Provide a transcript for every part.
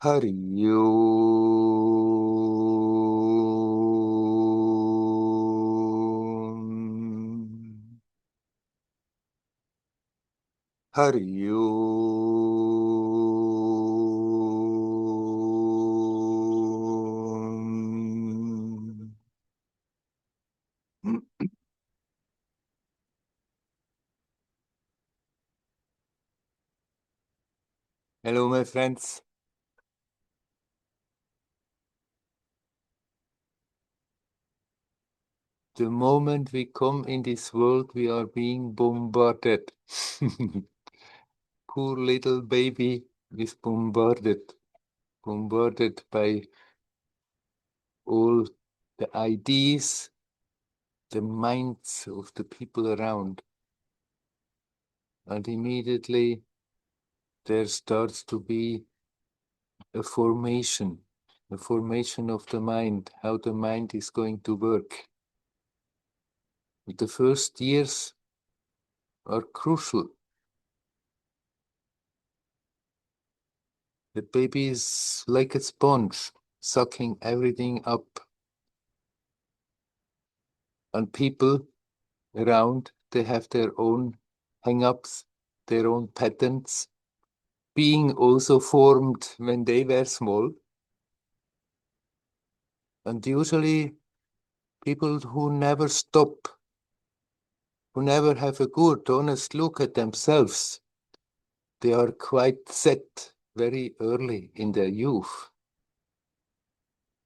Hari Om. Hari Om. Hello, my friends. The moment we come in this world, we are being bombarded. Poor little baby is bombarded by all the ideas, the minds of the people around. And immediately there starts to be a formation of the mind, how the mind is going to work. The first years are crucial. The baby is like a sponge, sucking everything up. And people around, they have their own hang-ups, their own patterns, being also formed when they were small. And usually people who never stop, who never have a good, honest look at themselves, they are quite set very early in their youth.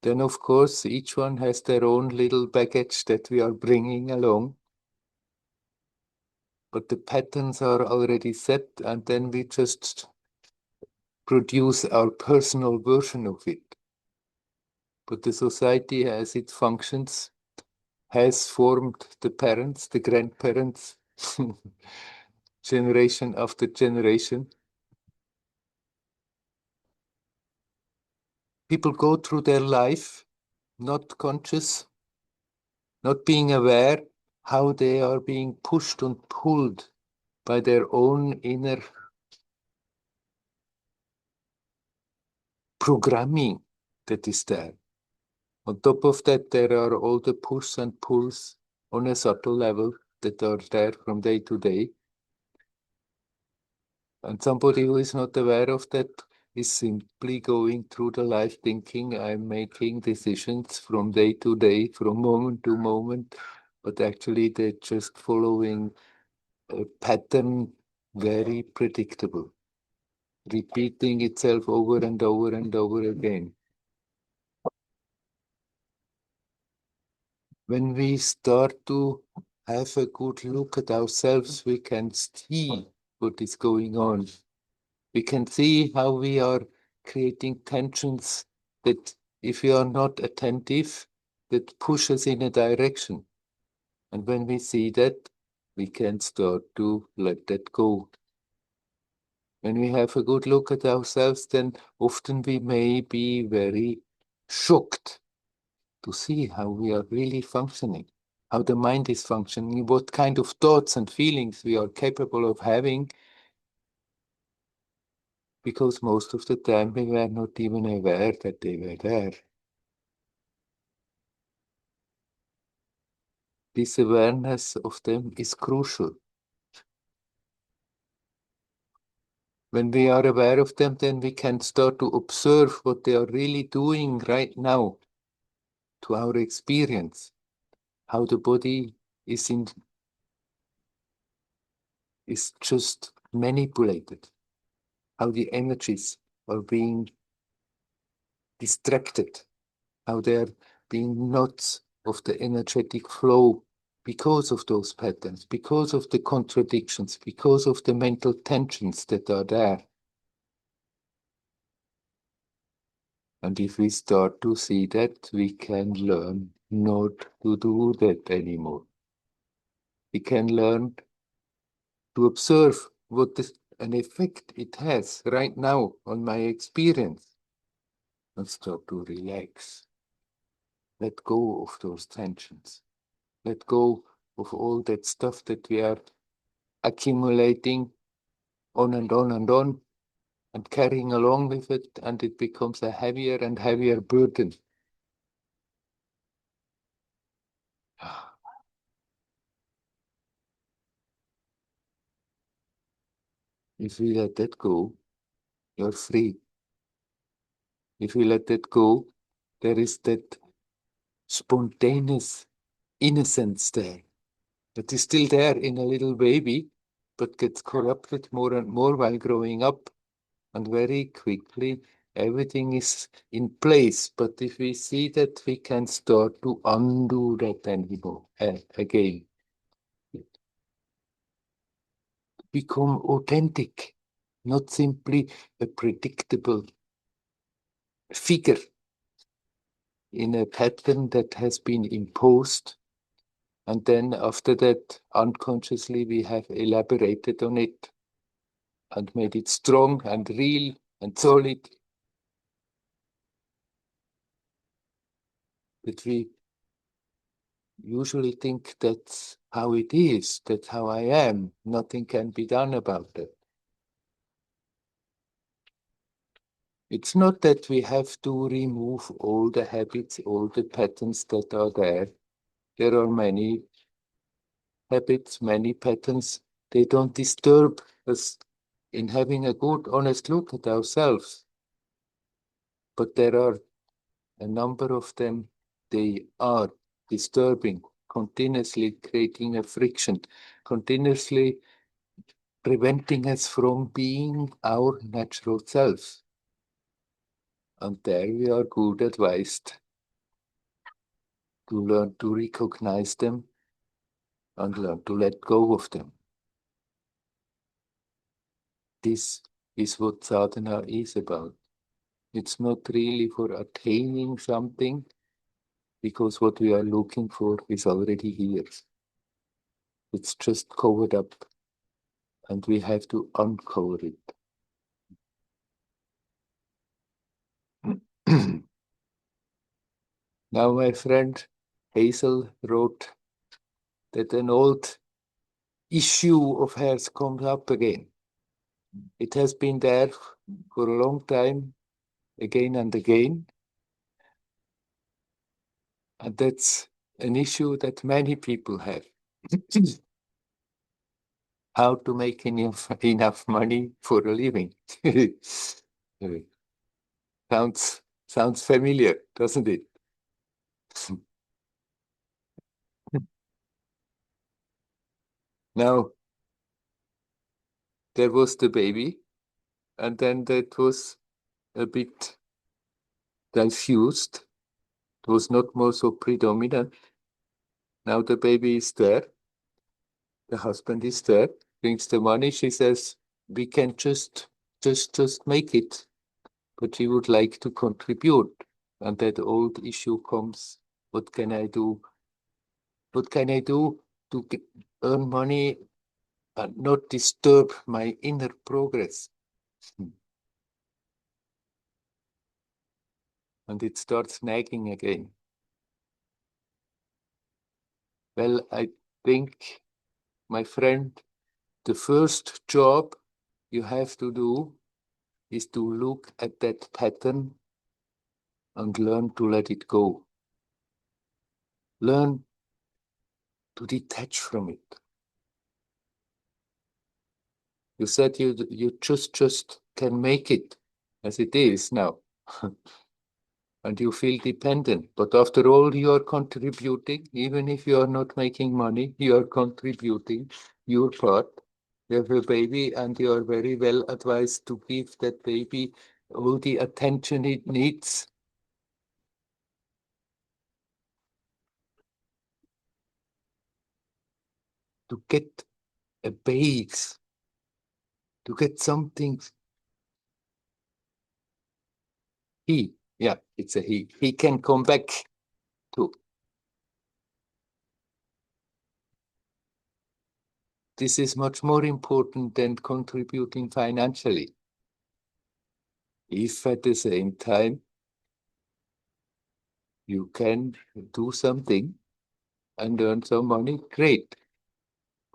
Then, of course, each one has their own little baggage that we are bringing along. But the patterns are already set, and then we just produce our personal version of it. But the society, as it functions, has formed the parents, the grandparents, generation after generation. People go through their life not conscious, not being aware how they are being pushed and pulled by their own inner programming that is there. On top of that, there are all the pushes and pulls on a subtle level that are there from day to day. And somebody who is not aware of that is simply going through the life thinking, I'm making decisions from day to day, from moment to moment, but actually they're just following a pattern very predictable, repeating itself over and over and over again. When we start to have a good look at ourselves, we can see what is going on. We can see how we are creating tensions that, if we are not attentive, that push us in a direction. And when we see that, we can start to let that go. When we have a good look at ourselves, then often we may be very shocked to see how we are really functioning, how the mind is functioning, what kind of thoughts and feelings we are capable of having, because most of the time we were not even aware that they were there. This awareness of them is crucial. When we are aware of them, then we can start to observe what they are really doing right now to our experience, how the body is just manipulated, how the energies are being distracted, how they are being knots of the energetic flow because of those patterns, because of the contradictions, because of the mental tensions that are there. And if we start to see that, we can learn not to do that anymore. We can learn to observe what an effect it has right now on my experience and start to relax. Let go of those tensions. Let go of all that stuff that we are accumulating on and on and on, and carrying along with it, and it becomes a heavier and heavier burden. If we let that go, you're free. If we let that go, there is that spontaneous innocence there that is still there in a little baby, but gets corrupted more and more while growing up. And very quickly, everything is in place. But if we see that, we can start to undo that anymore again. Become authentic, not simply a predictable figure in a pattern that has been imposed. And then after that, unconsciously, we have elaborated on it and made it strong and real and solid. That we usually think that's how it is, that's how I am. Nothing can be done about it. It's not that we have to remove all the habits, all the patterns that are there. There are many habits, many patterns. They don't disturb us in having a good, honest look at ourselves. But there are a number of them, they are disturbing, continuously creating a friction, continuously preventing us from being our natural self. And there we are good advised to learn to recognize them and learn to let go of them. This is what sadhana is about. It's not really for attaining something, because what we are looking for is already here. It's just covered up, and we have to uncover it. Now, my friend Hazel wrote that an old issue of hers comes up again. It has been there for a long time, again and again. And that's an issue that many people have. How to make enough money for a living. Sounds familiar, doesn't it? Now, there was the baby, and then that was a bit diffused. It was not more so predominant. Now the baby is there, the husband is there, brings the money. She says, we can just make it, but we would like to contribute. And that old issue comes, what can I do? What can I do to earn money and not disturb my inner progress? And it starts nagging again. Well, I think, my friend, the first job you have to do is to look at that pattern and learn to let it go. Learn to detach from it. You said you just can make it as it is now. And you feel dependent. But after all, you are contributing. Even if you are not making money, you are contributing your part. You have a baby, and you are very well advised to give that baby all the attention it needs. To get a base, to get something. It's a he. He can come back to. This is much more important than contributing financially. If at the same time you can do something and earn some money, great.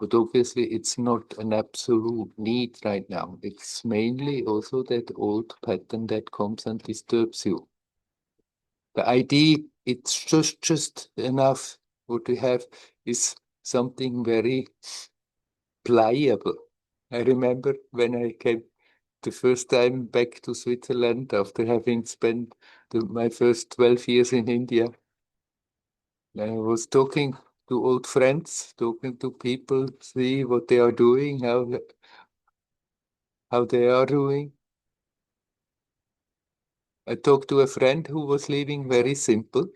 But obviously, it's not an absolute need right now. It's mainly also that old pattern that comes and disturbs you. The idea, it's just enough. What we have is something very pliable. I remember when I came the first time back to Switzerland after having spent my first 12 years in India. I was talking to old friends, talking to people, see what they are doing, how they are doing. I talked to a friend who was living very simple.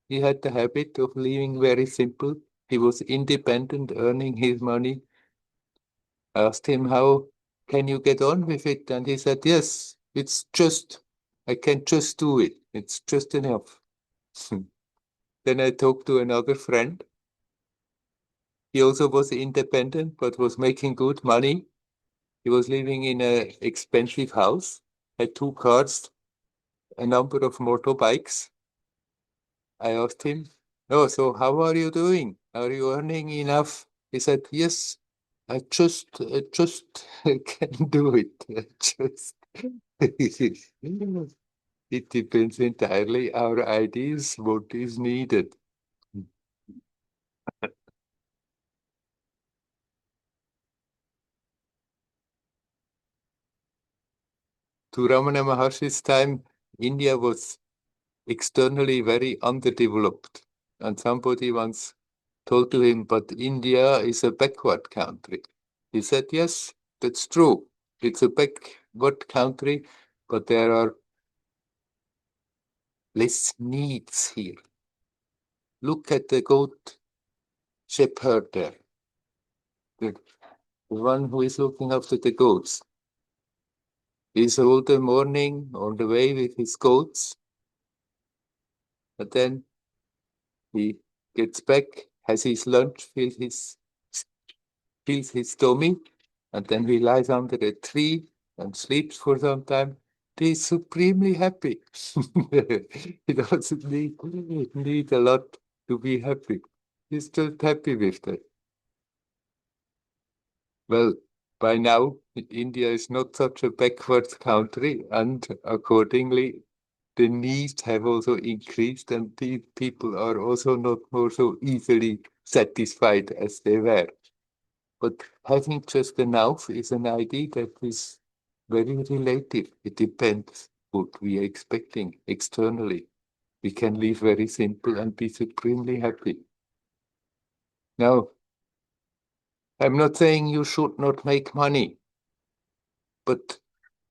He had the habit of living very simple. He was independent, earning his money. I asked him, how can you get on with it? And he said, yes, I can just do it. It's just enough. Then I talked to another friend. He also was independent, but was making good money. He was living in an expensive house, had two cars, a number of motorbikes. I asked him, oh, so how are you doing? Are you earning enough? He said, yes, I just can do it. It depends entirely our ideas, what is needed. To Ramana Maharshi's time, India was externally very underdeveloped. And somebody once told to him, but India is a backward country. He said, yes, that's true. It's a backward country, but there are less needs here. Look at the goat shepherd there, the one who is looking after the goats. He's all the morning on the way with his goats, but then he gets back, has his lunch, fills his tummy, and then he lies under a tree and sleeps for some time. He's supremely happy. He doesn't need a lot to be happy. He's just happy with that. Well, by now, India is not such a backward country, and accordingly, the needs have also increased, and people are also not more so easily satisfied as they were. But having just enough is an idea that is very relative. It depends what we are expecting externally. We can live very simple and be supremely happy. Now, I'm not saying you should not make money, but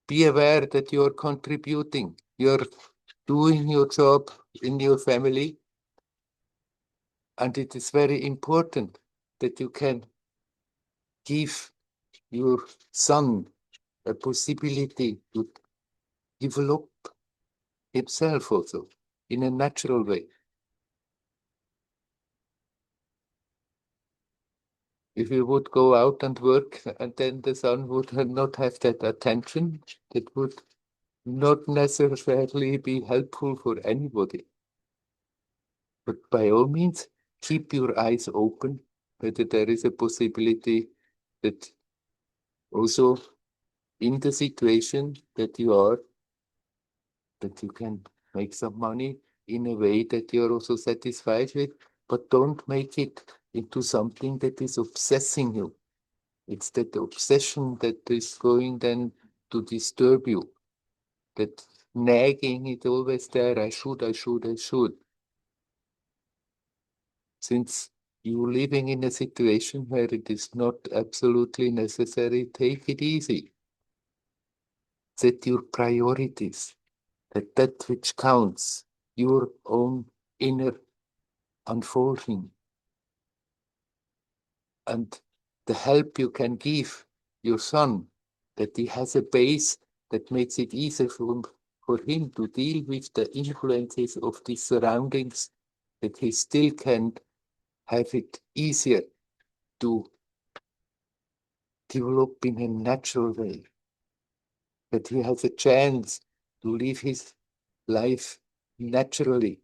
be aware that you're contributing. You're doing your job in your family, and it is very important that you can give your son a possibility to develop himself also in a natural way. If you would go out and work and then the son would not have that attention, that would not necessarily be helpful for anybody. But by all means, keep your eyes open whether there is a possibility that also in the situation that you are, that you can make some money in a way that you're also satisfied with, but don't make it into something that is obsessing you. It's that obsession that is going then to disturb you, that nagging it always there, I should, I should, I should. Since you're living in a situation where it is not absolutely necessary, take it easy. Set your priorities, that which counts, your own inner unfolding, and the help you can give your son, that he has a base that makes it easier for him to deal with the influences of these surroundings, that he still can have it easier to develop in a natural way, that he has a chance to live his life naturally,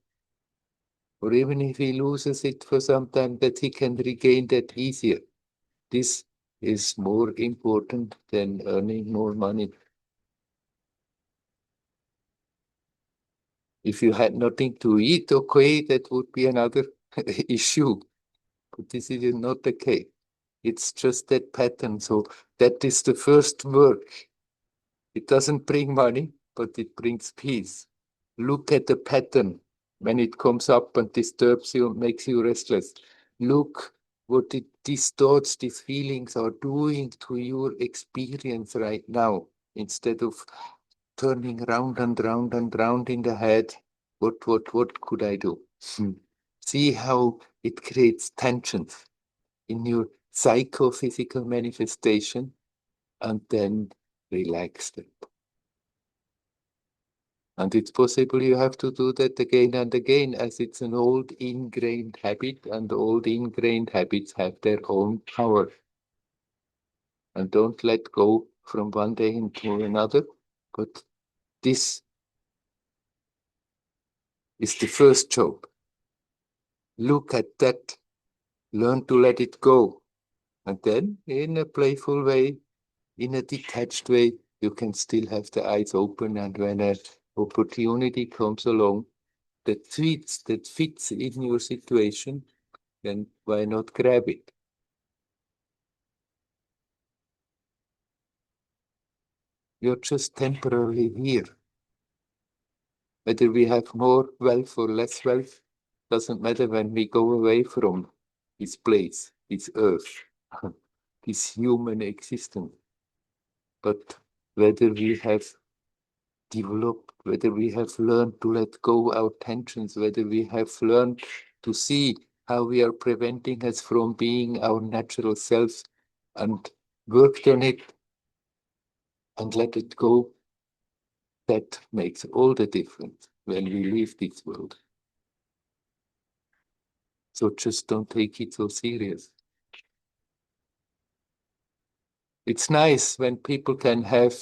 or even if he loses it for some time, that he can regain that easier. This is more important than earning more money. If you had nothing to eat, okay, that would be another issue. But this is not the case. It's just that pattern. So that is the first work. It doesn't bring money, but it brings peace. Look at the pattern when it comes up and disturbs you, makes you restless. Look what these thoughts, these feelings are doing to your experience right now, instead of turning round and round and round in the head. What could I do? See how it creates tensions in your psychophysical manifestation, and then relax them. And it's possible you have to do that again and again, as it's an old ingrained habit, and old ingrained habits have their own power. And don't let go from one day into another, but this is the first job. Look at that, learn to let it go, and then in a playful way, in a detached way, you can still have the eyes open, and when an opportunity comes along that fits in your situation, then why not grab it? You're just temporarily here. Whether we have more wealth or less wealth doesn't matter when we go away from this place, this earth, this human existence. But whether we have developed, whether we have learned to let go our tensions, whether we have learned to see how we are preventing us from being our natural selves and worked on it and let it go, that makes all the difference when we leave this world. So just don't take it so serious. It's nice when people can have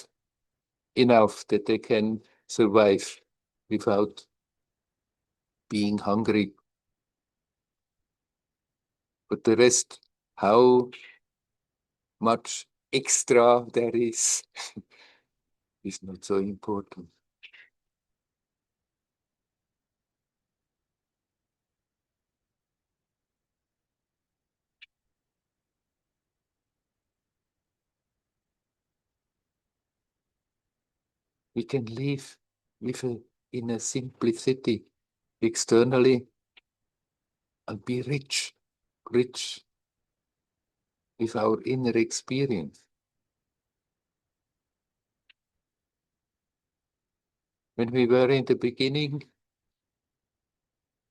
enough that they can survive without being hungry. But the rest, how much extra there is not so important. We can live in a simplicity externally and be rich with our inner experience. When we were in the beginning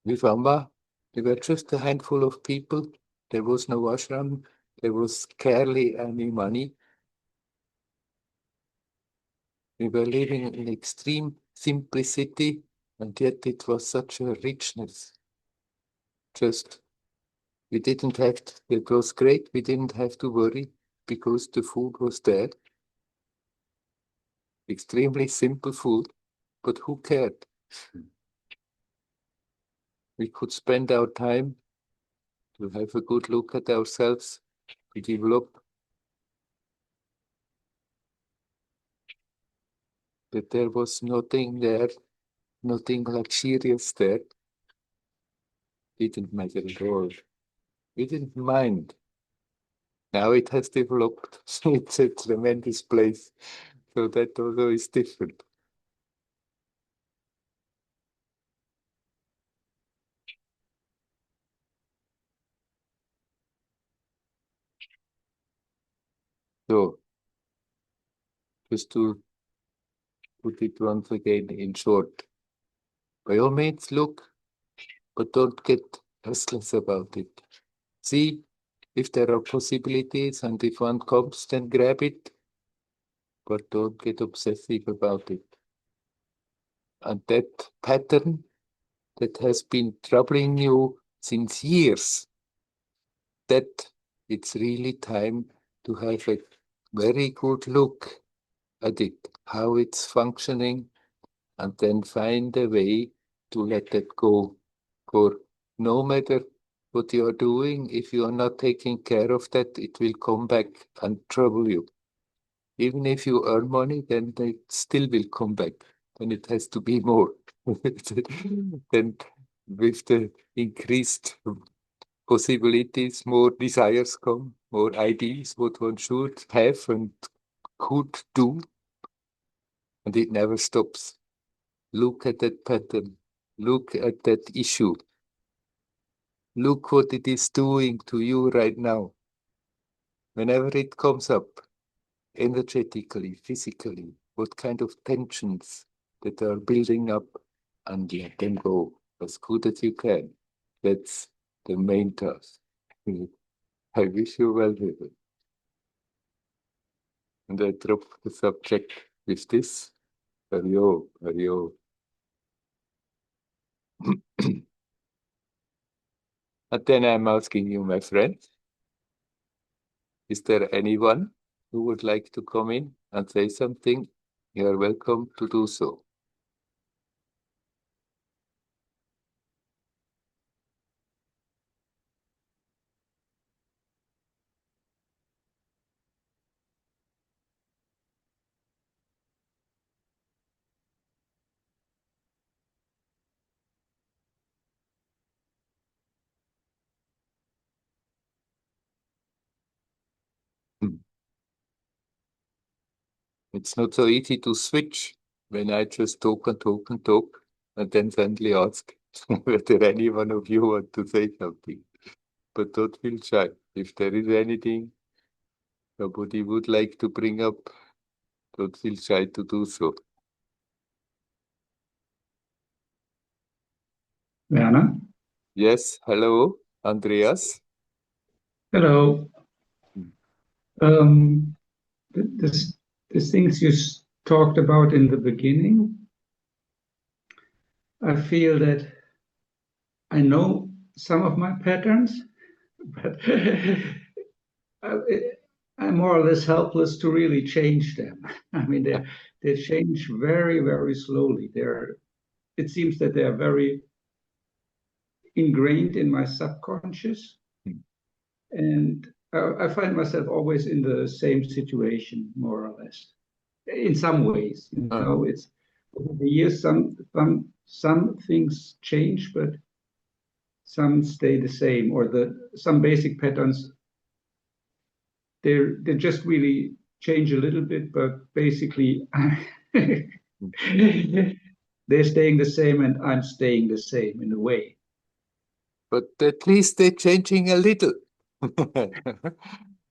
with Amma, we were just a handful of people. There was no ashram. There was scarcely any money. We were living in extreme simplicity, and yet it was such a richness. Just, we didn't have to, it was great. We didn't have to worry because the food was there. Extremely simple food, but who cared? We could spend our time to have a good look at ourselves, to develop, but there was nothing there, nothing luxurious there. Didn't matter at all. We didn't mind. Now it has developed. It's a tremendous place. So that also is different. So just to put it once again in short, by all means look, but don't get restless about it. See if there are possibilities, and if one comes, then grab it, but don't get obsessive about it. And that pattern that has been troubling you since years, that it's really time to have a very good look at it, how it's functioning, and then find a way to let it go. For no matter what you are doing, if you are not taking care of that, it will come back and trouble you. Even if you earn money, then it still will come back. Then it has to be more. Then with the increased possibilities, more desires come, more ideas, what one should have and could do, and it never stops. Look at that pattern. Look at that issue. Look what it is doing to you right now. Whenever it comes up, energetically, physically, what kind of tensions that are building up, and let them go as good as you can. That's the main task. I wish you well with it. And I drop the subject with this. Ario, ario. And then I'm asking you, my friend, is there anyone who would like to come in and say something? You are welcome to do so. Hmm. It's not so easy to switch when I just talk and talk and talk, and then suddenly ask whether any one of you want to say something. But don't feel shy. If there is anything somebody would like to bring up, don't feel shy to do so. Werner? Yes, hello, Andreas. Hello. Hmm. Um, the things you talked about in the beginning, I feel that I know some of my patterns, but I, I'm more or less helpless to really change them. I mean, they change very, very slowly. It seems that they are very ingrained in my subconscious, Hmm. and I find myself always in the same situation, more or less. In some ways, Uh-huh. it's over the years, some things change, but some stay the same, or some basic patterns, they just really change a little bit, but basically Hmm. they're staying the same and I'm staying the same in a way. But at least they're changing a little.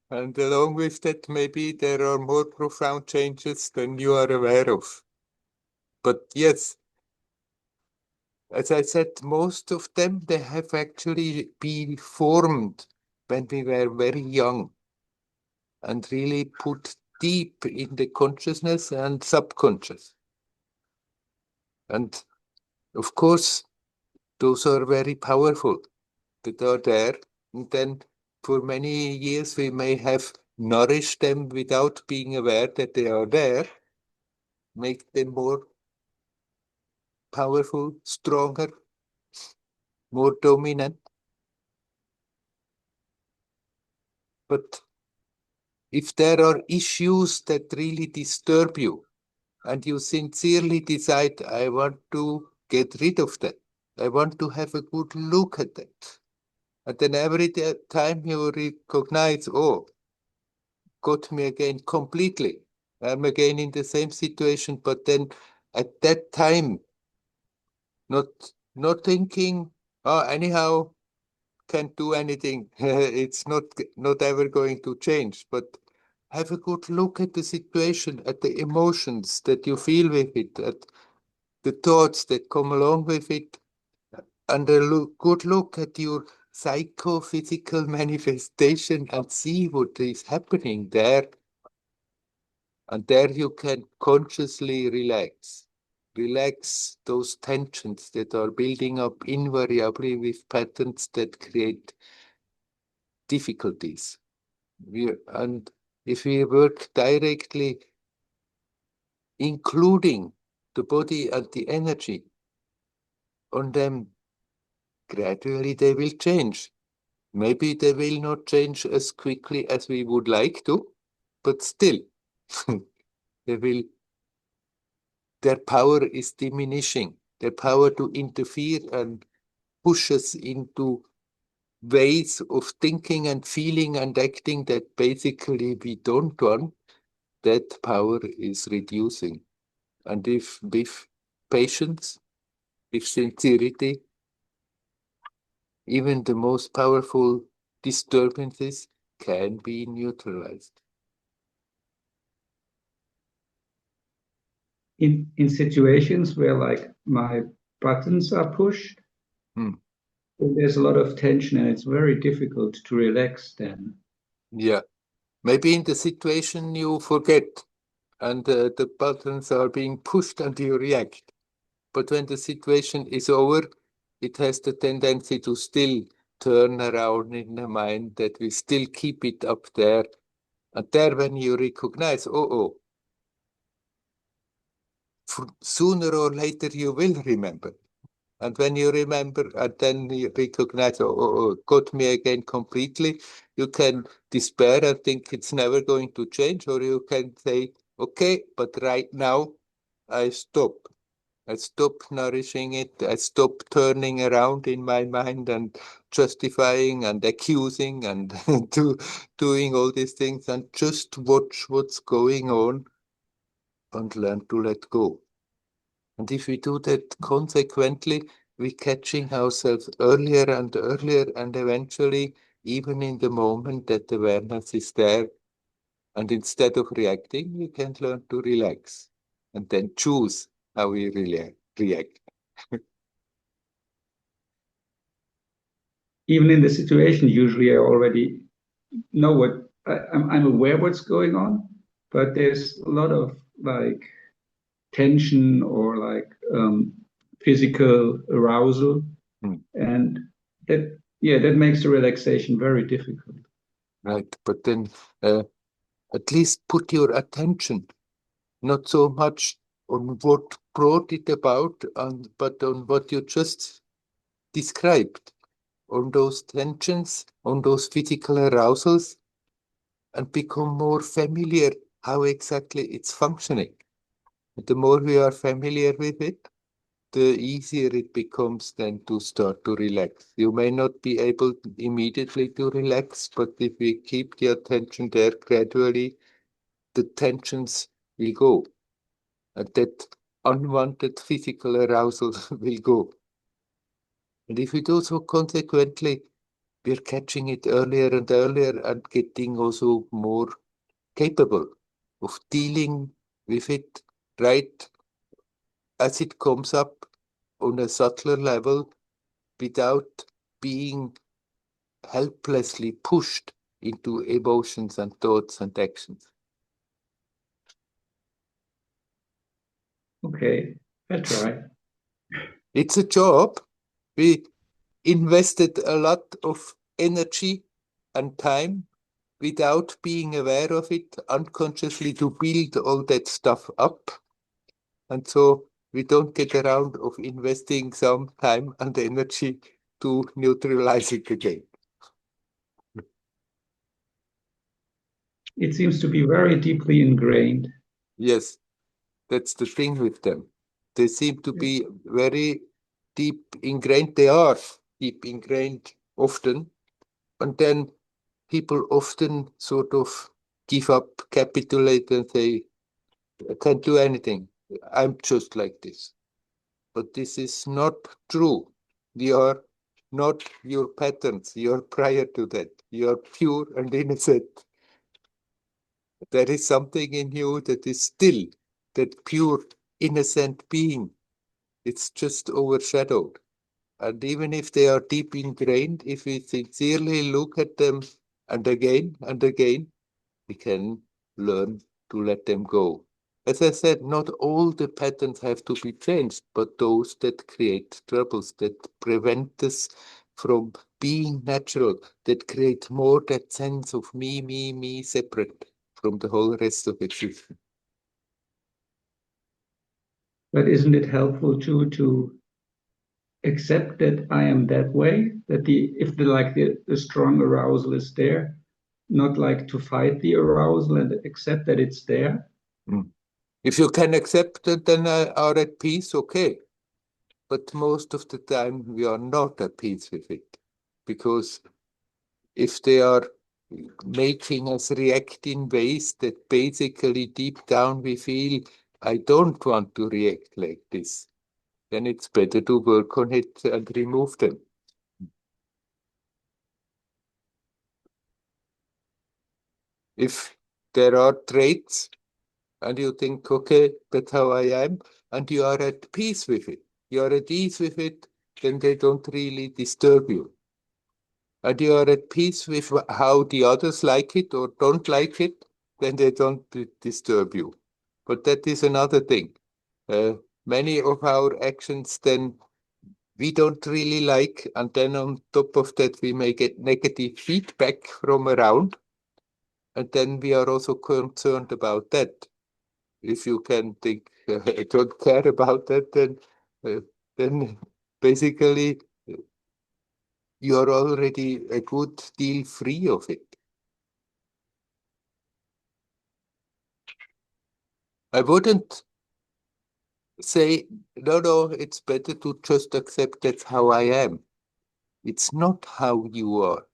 And along with that, maybe there are more profound changes than you are aware of. But yes, as I said, most of them, they have actually been formed when we were very young and really put deep in the consciousness and subconscious. And of course, those are very powerful that are there. And then for many years, we may have nourished them without being aware that they are there, make them more powerful, stronger, more dominant. But if there are issues that really disturb you and you sincerely decide, I want to get rid of that, I want to have a good look at that. And then every time you recognize, oh, got me again completely. I'm again in the same situation, but then at that time, not not thinking, oh, anyhow, can't do anything. It's not ever going to change. But have a good look at the situation, at the emotions that you feel with it, at the thoughts that come along with it, and a good look at your psychophysical manifestation and see what is happening there. And there you can consciously relax. Relax those tensions that are building up invariably with patterns that create difficulties. And if we work directly, including the body and the energy on them, gradually they will change. Maybe they will not change as quickly as we would like to, but still, they will, their power is diminishing. Their power to interfere and push us into ways of thinking and feeling and acting that basically we don't want, that power is reducing. And if with patience, with sincerity, even the most powerful disturbances can be neutralized. In situations where like my buttons are pushed, Hmm. there's a lot of tension and it's very difficult to relax then. Yeah. Maybe in the situation you forget and the buttons are being pushed and you react. But when the situation is over, it has the tendency to still turn around in the mind that we still keep it up there. And there, when you recognize, sooner or later you will remember. And when you remember and then you recognize, got me again completely, you can despair and think it's never going to change, or you can say, okay, but right now I stop. I stop nourishing it. I stop turning around in my mind and justifying and accusing and doing all these things and just watch what's going on and learn to let go. And if we do that consequently, we're catching ourselves earlier and earlier, and eventually, even in the moment that awareness is there, and instead of reacting, we can learn to relax and then choose how we react. Even in the situation, usually I already know I'm aware what's going on, but there's a lot of like tension or like physical arousal, Hmm. and that makes the relaxation very difficult. Right, but then at least put your attention not so much on what brought it about, but on what you just described, on those tensions, on those physical arousals, and become more familiar how exactly it's functioning. The more we are familiar with it, the easier it becomes then to start to relax. You may not be able immediately to relax, but if we keep the attention there gradually, the tensions will go, and that unwanted physical arousal will go. And if we do so consequently, we're catching it earlier and earlier and getting also more capable of dealing with it right as it comes up on a subtler level without being helplessly pushed into emotions and thoughts and actions. Okay, I'll try. It's a job. We invested a lot of energy and time without being aware of it, unconsciously to build all that stuff up. And so we don't get around of investing some time and energy to neutralize it again. It seems to be very deeply ingrained. Yes, that's the thing with them. They seem to be very deep ingrained. They are deep ingrained often. And then people often sort of give up, capitulate, and say, I can't do anything. I'm just like this. But this is not true. You are not your patterns. You're prior to that. You're pure and innocent. There is something in you that is still that pure, innocent being. It's just overshadowed. And even if they are deep ingrained, if we sincerely look at them and again, we can learn to let them go. As I said, not all the patterns have to be changed, but those that create troubles, that prevent us from being natural, that create more that sense of me, separate from the whole rest of existence. But isn't it helpful too to accept that I am that way, that if the strong arousal is there, not like to fight the arousal and accept that it's there. Mm. If you can accept it, then are at peace, okay. But most of the time we are not at peace with it, because if they are making us react in ways that basically deep down we feel, I don't want to react like this, then it's better to work on it and remove them. If there are traits and you think, okay, that's how I am, and you are at peace with it, you are at ease with it, then they don't really disturb you. And you are at peace with how the others like it or don't like it, then they don't disturb you. But that is another thing. Uh, Many of our actions then we don't really like, and then on top of that, we may get negative feedback from around, and then we are also concerned about that. If you can think, I don't care about that, uh, then basically you are already a good deal free of it. I wouldn't say, no, it's better to just accept that's how I am. It's not how you are.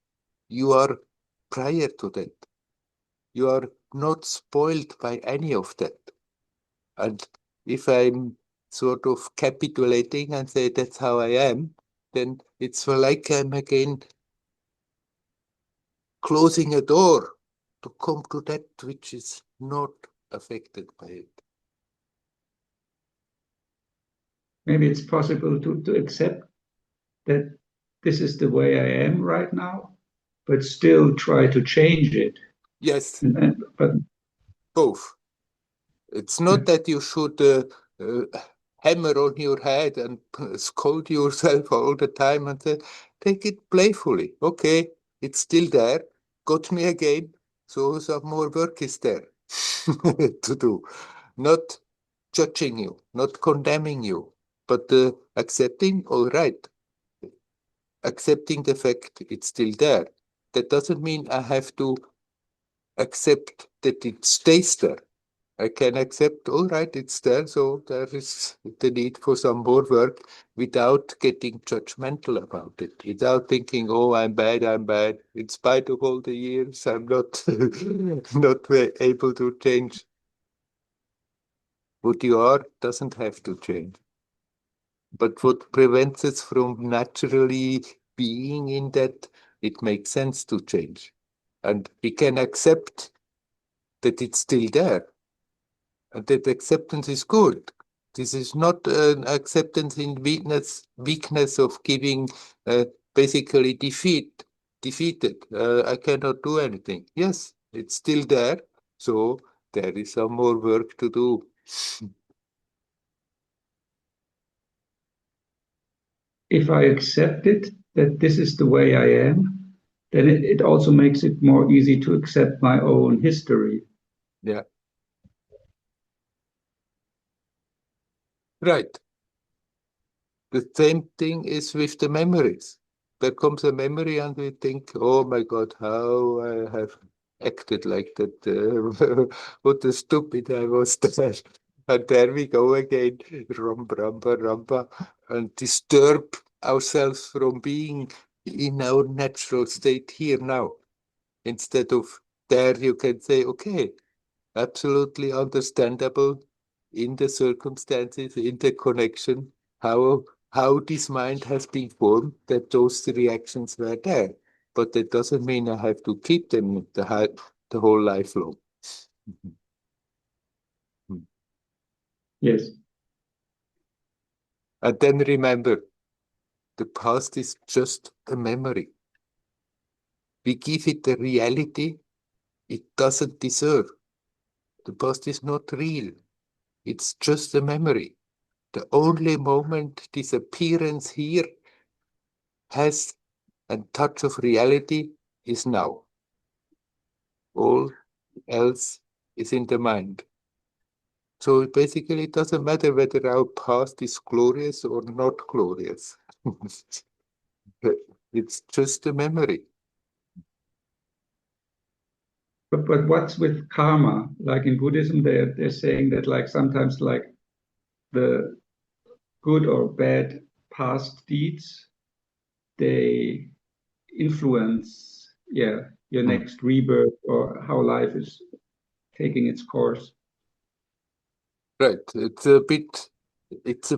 You are prior to that. You are not spoiled by any of that. And if I'm sort of capitulating and say that's how I am, then it's like I'm again closing a door to come to that which is not affected by it. Maybe it's possible to accept that this is the way I am right now, but still try to change it. Yes, But both. It's not that you should uh, hammer on your head and scold yourself all the time and say, take it playfully. Okay, it's still there. Got me again. So some more work is there to do. Not judging you, not condemning you, but accepting, all right, accepting the fact it's still there. That doesn't mean I have to accept that it stays there. I can accept, all right, it's there, so there is the need for some more work without getting judgmental about it, without thinking, oh, I'm bad, I'm bad. In spite of all the years, I'm not not able to change. What you are doesn't have to change. But what prevents us from naturally being in that, it makes sense to change. And we can accept that it's still there. And that acceptance is good. This is not an acceptance in weakness of giving basically defeated. I cannot do anything. Yes, it's still there. So there is some more work to do. if I accept it, that this is the way I am, then it also makes it more easy to accept my own history. Yeah, right. The same thing is with the memories. There comes a memory and we think, oh my God, how I have acted like that. What a stupid I was there. And there we go again, rumba, rumba, rumba, and disturb ourselves from being in our natural state here now. Instead of there, you can say, okay, absolutely understandable in the circumstances, in the connection, how this mind has been formed, that those reactions were there. But that doesn't mean I have to keep them the whole life long. Yes. And then remember, the past is just a memory. We give it the reality it doesn't deserve. The past is not real. It's just a memory. The only moment this appearance here has a touch of reality is now. All else is in the mind. So basically, it doesn't matter whether our past is glorious or not glorious. It's just a memory. But what's with karma? Like in Buddhism, they're saying that like sometimes like the good or bad past deeds, they influence, yeah, your Mm. next rebirth or how life is taking its course. Right. It's a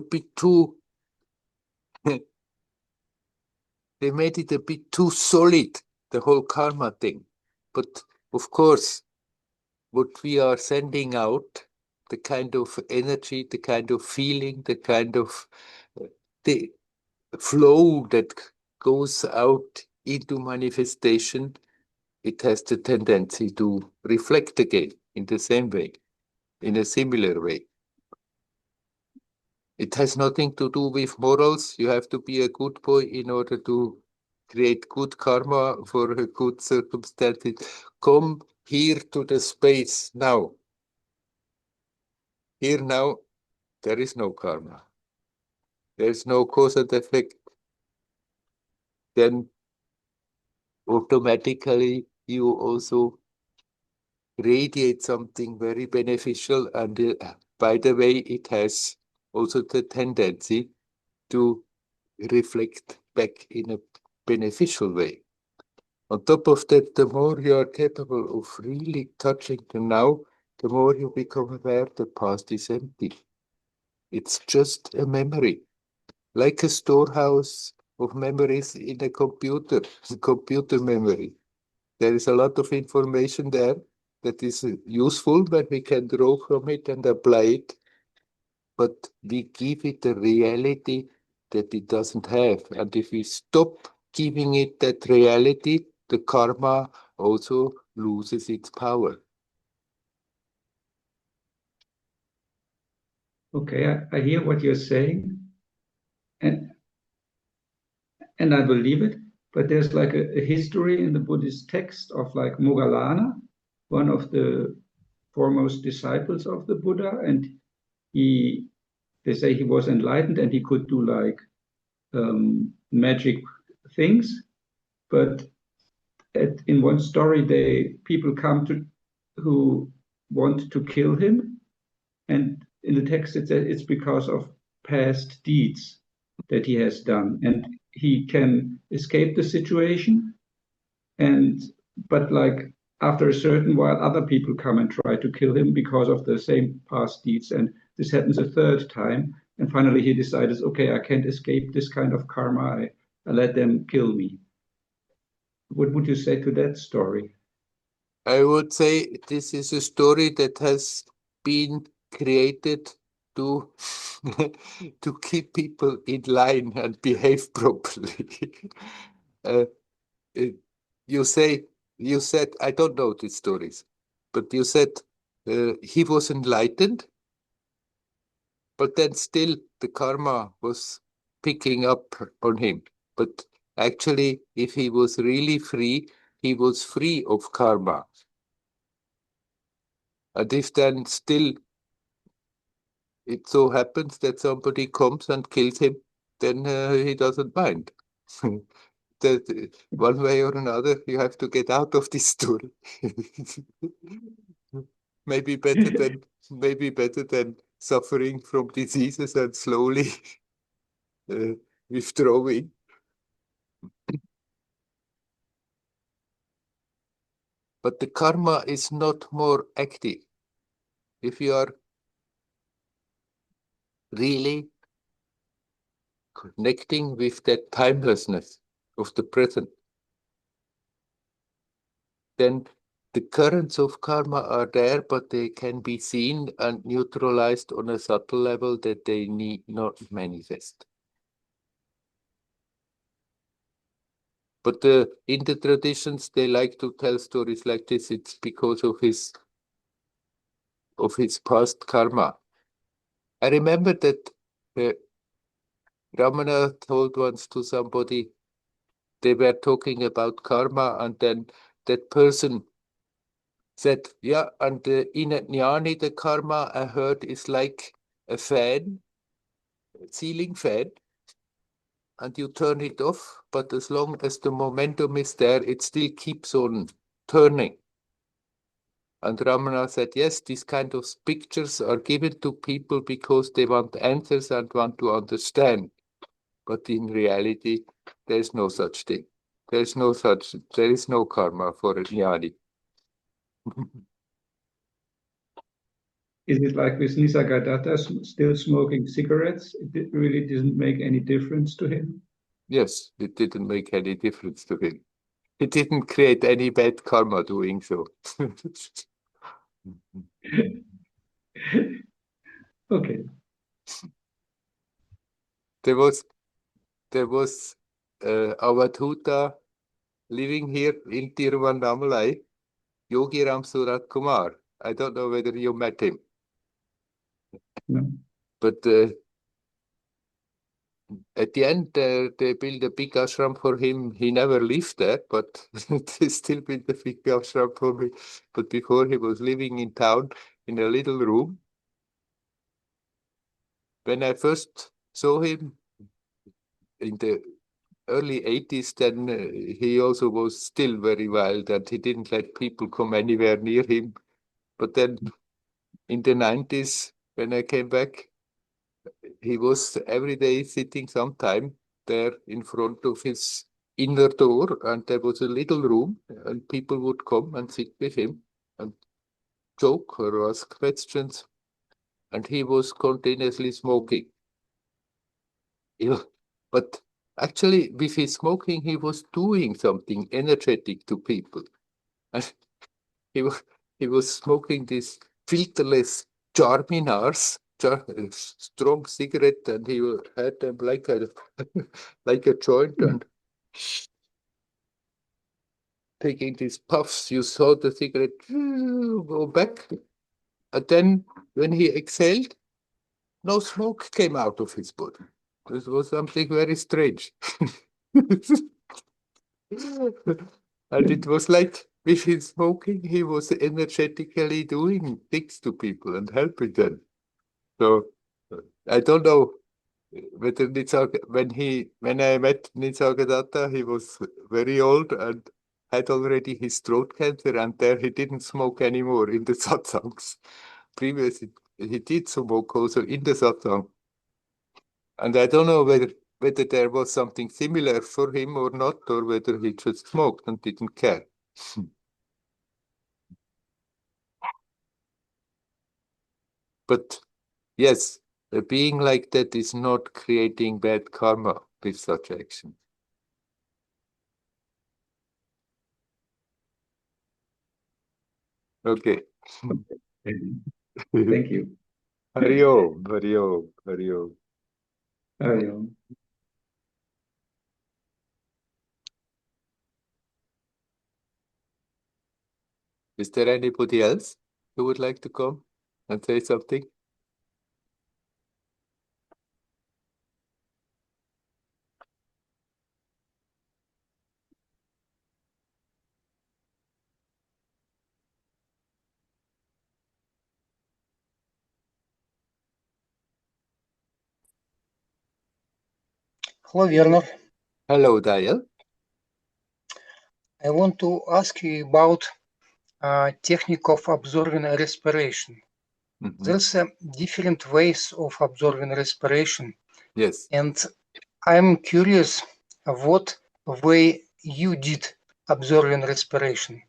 bit too, they made it a bit too solid, the whole karma thing. But of course, what we are sending out, the kind of energy, the kind of feeling, the kind of the flow that goes out into manifestation, it has the tendency to reflect again in the same way, in a similar way. It has nothing to do with morals. You have to be a good boy in order to create good karma for a good circumstances. Come here to the space now. Here now, there is no karma. There is no cause and effect. Then automatically you also radiate something very beneficial. And by the way, it has also the tendency to reflect back in a beneficial way. On top of that, the more you are capable of really touching the now, the more you become aware the past is empty. It's just a memory, like a storehouse of memories in a computer, computer memory. There is a lot of information there that is useful when we can draw from it and apply it, but we give it a reality that it doesn't have. And if we stop giving it that reality, the karma also loses its power. Okay, I hear what you're saying, and and I believe it. But there's like a history in the Buddhist text of like Moggallana, one of the foremost disciples of the Buddha, and he they say he was enlightened and he could do like magic things. But in one story, they people come to who want to kill him, and in the text it says it's because of past deeds that he has done, and he can escape the situation. And but like after a certain while, other people come and try to kill him because of the same past deeds, and this happens a third time. And finally, he decides, okay, I can't escape this kind of karma. I let them kill me. What would you say to that story? I would say this is a story that has been created to to keep people in line and behave properly. uh, uh, you say you said I don't know these stories, but you said he was enlightened, but then still the karma was picking up on him. But actually, if he was really free, he was free of karma. And if then still it so happens that somebody comes and kills him, then he doesn't mind. That one way or another, you have to get out of this story. maybe better than maybe better than suffering from diseases and slowly uh, withdrawing. But the karma is not more active. If you are really connecting with that timelessness of the present, then the currents of karma are there, but they can be seen and neutralized on a subtle level that they need not manifest. But in the traditions, they like to tell stories like this. It's because of his past karma. I remember that uh, Ramana told once to somebody, they were talking about karma, and then that person said, yeah, and in Jnani, the karma I heard is like a fan, a ceiling fan, and you turn it off, but as long as the momentum is there, it still keeps on turning. And Ramana said, yes, these kind of pictures are given to people because they want answers and want to understand. But in reality, there's no such thing. There is no karma for a jnani. Is it like with Nisargadatta still smoking cigarettes? It really didn't make any difference to him. Yes, it didn't make any difference to him. It didn't create any bad karma doing so. Okay. There was Avathuta living here in Tiruvannamalai, Yogiram Surat Kumar. I don't know whether you met him, No. but at the end, they built a big ashram for him. He never lived there, but they still built a big ashram for him. But before, he was living in town in a little room. When I first saw him in the early 80s, then he also was still very wild and he didn't let people come anywhere near him. But then in the 90s, when I came back, he was every day sitting sometime there in front of his inner door, and there was a little room, and people would come and sit with him and joke or ask questions, and he was continuously smoking. Yeah. But actually, with his smoking, he was doing something energetic to people. And he was, he was smoking these filterless Charminars, strong cigarette, and he had them like a like a joint and taking these puffs. You saw the cigarette go back, and then when he exhaled, no smoke came out of his body. This was something very strange. And it was like with his smoking, he was energetically doing things to people and helping them. So I don't know whether when I met Nisargadatta, he was very old and had already his throat cancer, and there he didn't smoke anymore in the satsangs. Previously, he did smoke also in the satsang. And I don't know whether there was something similar for him or not, or whether he just smoked and didn't care. But yes, a being like that is not creating bad karma with such action. Okay. Thank you. Hari Om, Hari Om, Hari Om. Hari Om. Is there anybody else who would like to come and say something? Hello, Werner. Hello, Dial. I want to ask you about technique of observing respiration. There's different ways of observing respiration. Yes. And I'm curious what way you did observing respiration.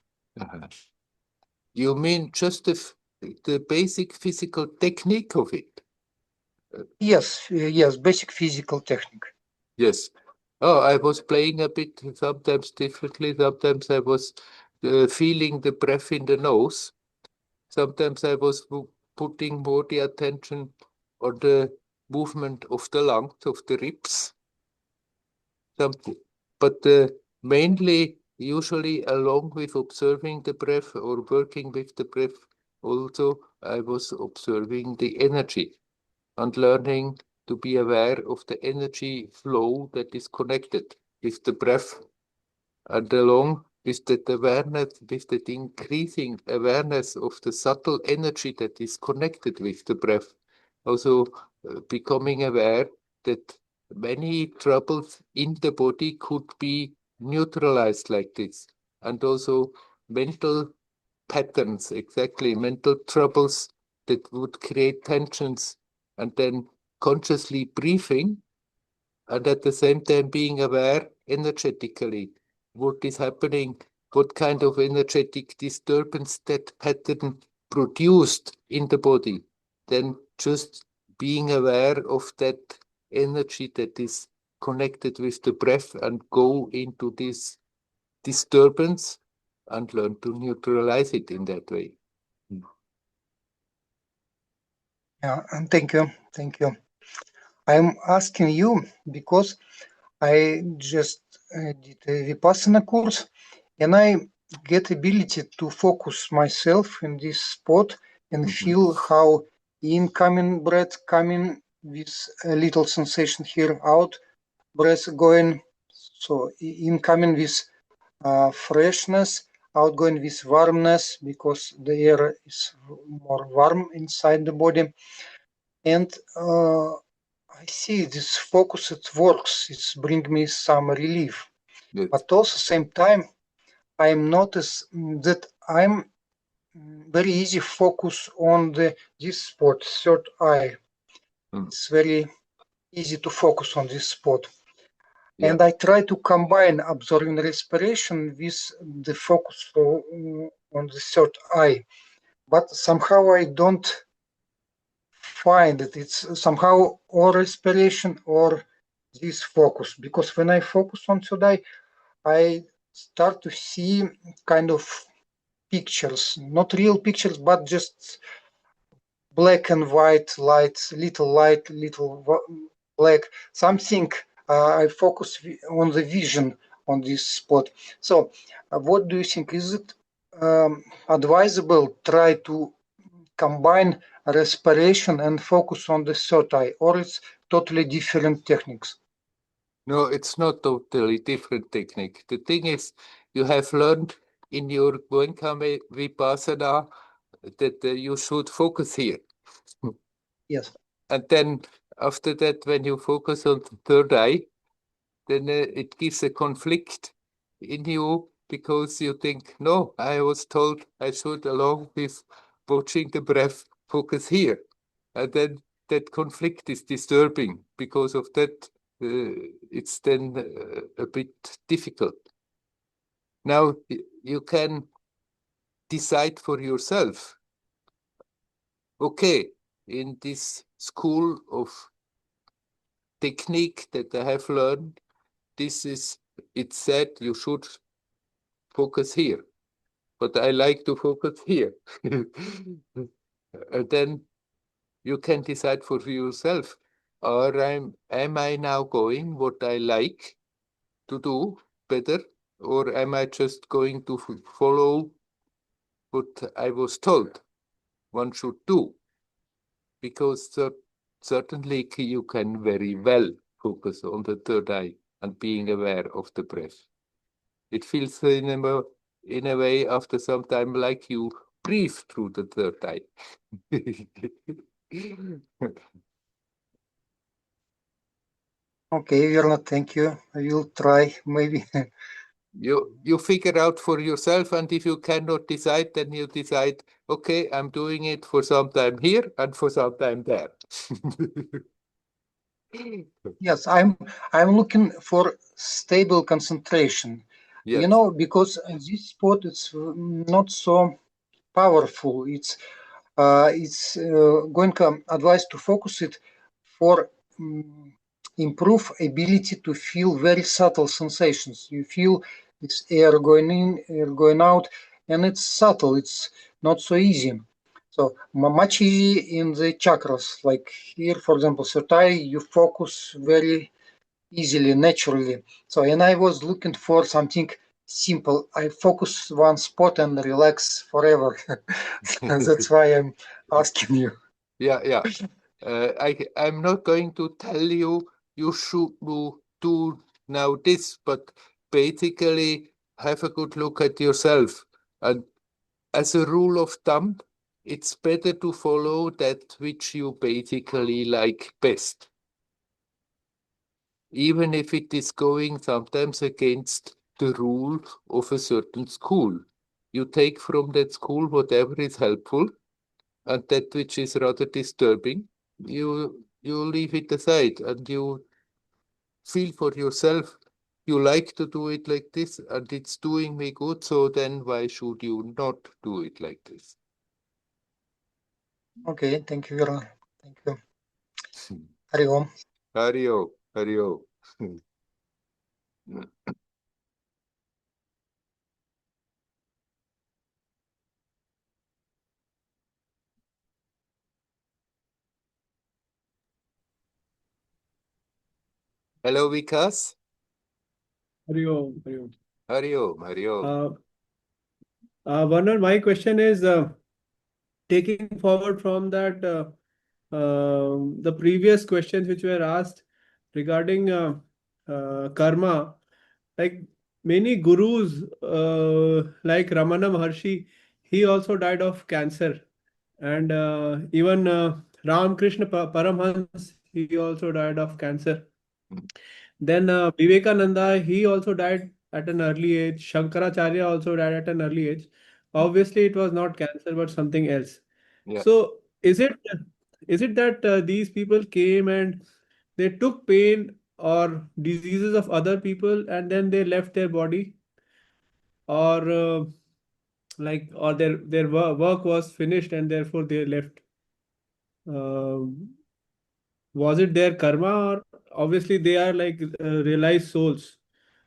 You mean just the basic physical technique of it? Yes, basic physical technique. Yes. Oh, I was playing a bit sometimes differently. Sometimes I was feeling the breath in the nose. Sometimes I was putting more the attention on the movement of the lungs, of the ribs. Something. But mainly, usually along with observing the breath or working with the breath, also I was observing the energy and learning to be aware of the energy flow that is connected with the breath. And along with that awareness, with that increasing awareness of the subtle energy that is connected with the breath, also becoming aware that many troubles in the body could be neutralized like this. And also mental patterns, exactly, mental troubles that would create tensions, and then consciously breathing, and at the same time being aware energetically what is happening, what kind of energetic disturbance that pattern produced in the body. Then just being aware of that energy that is connected with the breath and go into this disturbance and learn to neutralize it in that way. Yeah, and thank you. I'm asking you because I just did a Vipassana course, and I get ability to focus myself in this spot and feel how incoming breath coming with a little sensation here, out breath going, so incoming with freshness, outgoing with warmness because the air is more warm inside the body, and I see this focus, it works, it's bring me some relief. Yes. But also same time, I notice that I'm very easy focus on this spot, third eye. It's very easy to focus on this spot. Yeah. And I try to combine observing respiration with the focus on the third eye. But somehow I don't find it. It's somehow or respiration or this focus. Because when I focus on third eye, I start to see kind of pictures, not real pictures, but just black and white light, little black, something. I focus on the vision on this spot. So what do you think? Is it advisable try to combine respiration and focus on the third eye, or it's totally different techniques? No, it's not totally different technique. The thing is, you have learned in your Goenka Vipassana that you should focus here. Yes. And then after that, when you focus on the third eye, then it gives a conflict in you because you think, no, I was told I should, along with watching the breath, focus here. And then that conflict is disturbing. Because of that, it's then a bit difficult. Now, you can decide for yourself, okay, in this school of technique that I have learned, it said you should focus here, but I like to focus here. And then you can decide for yourself, or am I now going what I like to do better, or am I just going to follow what I was told one should do? Because certainly you can very well focus on the third eye and being aware of the breath. It feels in a way after some time like you breathe through the third eye. Okay, Werner, thank you. I will try maybe. You figure out for yourself, and if you cannot decide, then you decide, okay, I'm doing it for some time here and for some time there. Yes, I'm looking for stable concentration. Yes. You know, because this sport is not so powerful. It's going to advise to focus it for improve ability to feel very subtle sensations. You feel it's air going in, air going out, and it's subtle. It's not so easy. So much easy in the chakras. Like here, for example, third eye, you focus very easily, naturally. So, and I was looking for something simple. I focus one spot and relax forever. That's why I'm asking you. Yeah. I'm not going to tell you should do now this, but basically have a good look at yourself. And as a rule of thumb, it's better to follow that which you basically like best, even if it is going sometimes against the rule of a certain school. You take from that school whatever is helpful, and that which is rather disturbing, you leave it aside and you feel for yourself. You like to do it like this, and it's doing me good, so then why should you not do it like this? Okay, thank you, Werner. Thank you. Hari Om. Hario, Hario. Hello, Vikas. Hari Om, Hari Om. Hario, Hario. Werner, my question is taking forward from that the previous questions which were asked regarding karma, like many gurus like Ramana Maharshi, he also died of cancer, and even Ram Krishna Paramhans, he also died of cancer. Then Vivekananda, he also died at an early age. Shankaracharya also died at an early age. Obviously, it was not cancer, but something else. Yeah. So, is it that these people came and they took pain or diseases of other people and then they left their body, or or their work was finished and therefore they left? Um was it their karma, or obviously they are like realized souls,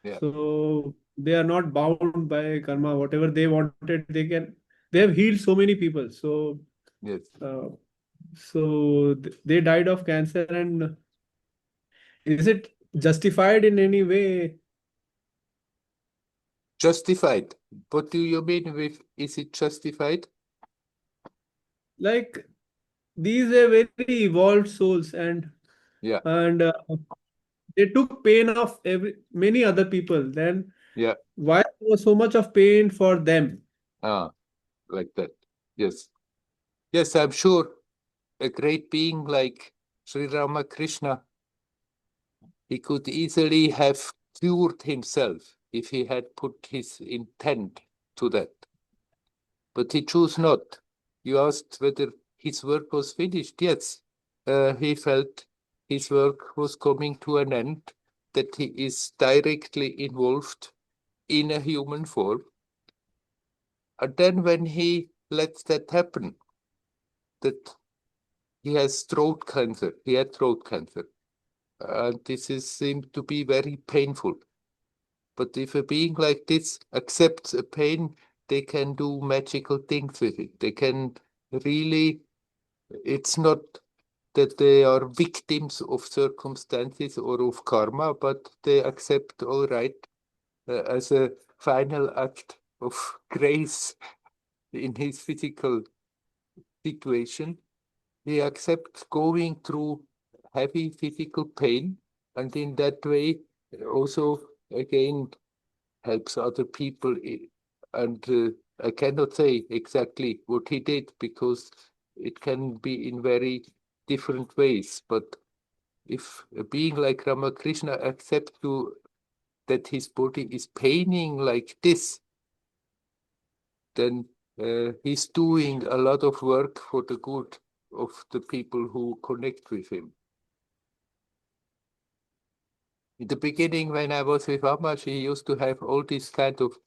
Yeah. so they are not bound by karma. Whatever they wanted, they have healed so many people, so Yes. uh, they died of cancer. And is it justified in any way? Justified. What do you mean with is it justified? Like, these are very evolved souls, Yeah. and they took pain of many other people, then Yeah. why there was so much of pain for them? Ah, like that. Yes. Yes, I'm sure a great being like Sri Ramakrishna, he could easily have cured himself if he had put his intent to that. But he chose not. You asked whether his work was finished. Yes, he felt his work was coming to an end, that he is directly involved in a human form. And then when he lets that happen, that he has throat cancer, he had throat cancer. And seemed to be very painful. But if a being like this accepts a pain, they can do magical things with it. They can really, it's not that they are victims of circumstances or of karma, but they accept, all right, as a final act of grace in his physical situation. He accepts going through heavy physical pain, and in that way also again helps other people. And I cannot say exactly what he did because it can be in very different ways. But if a being like Ramakrishna accepts that his body is paining like this, then he's doing a lot of work for the good of the people who connect with him. In the beginning, when I was with Amash, he used to have all these kind of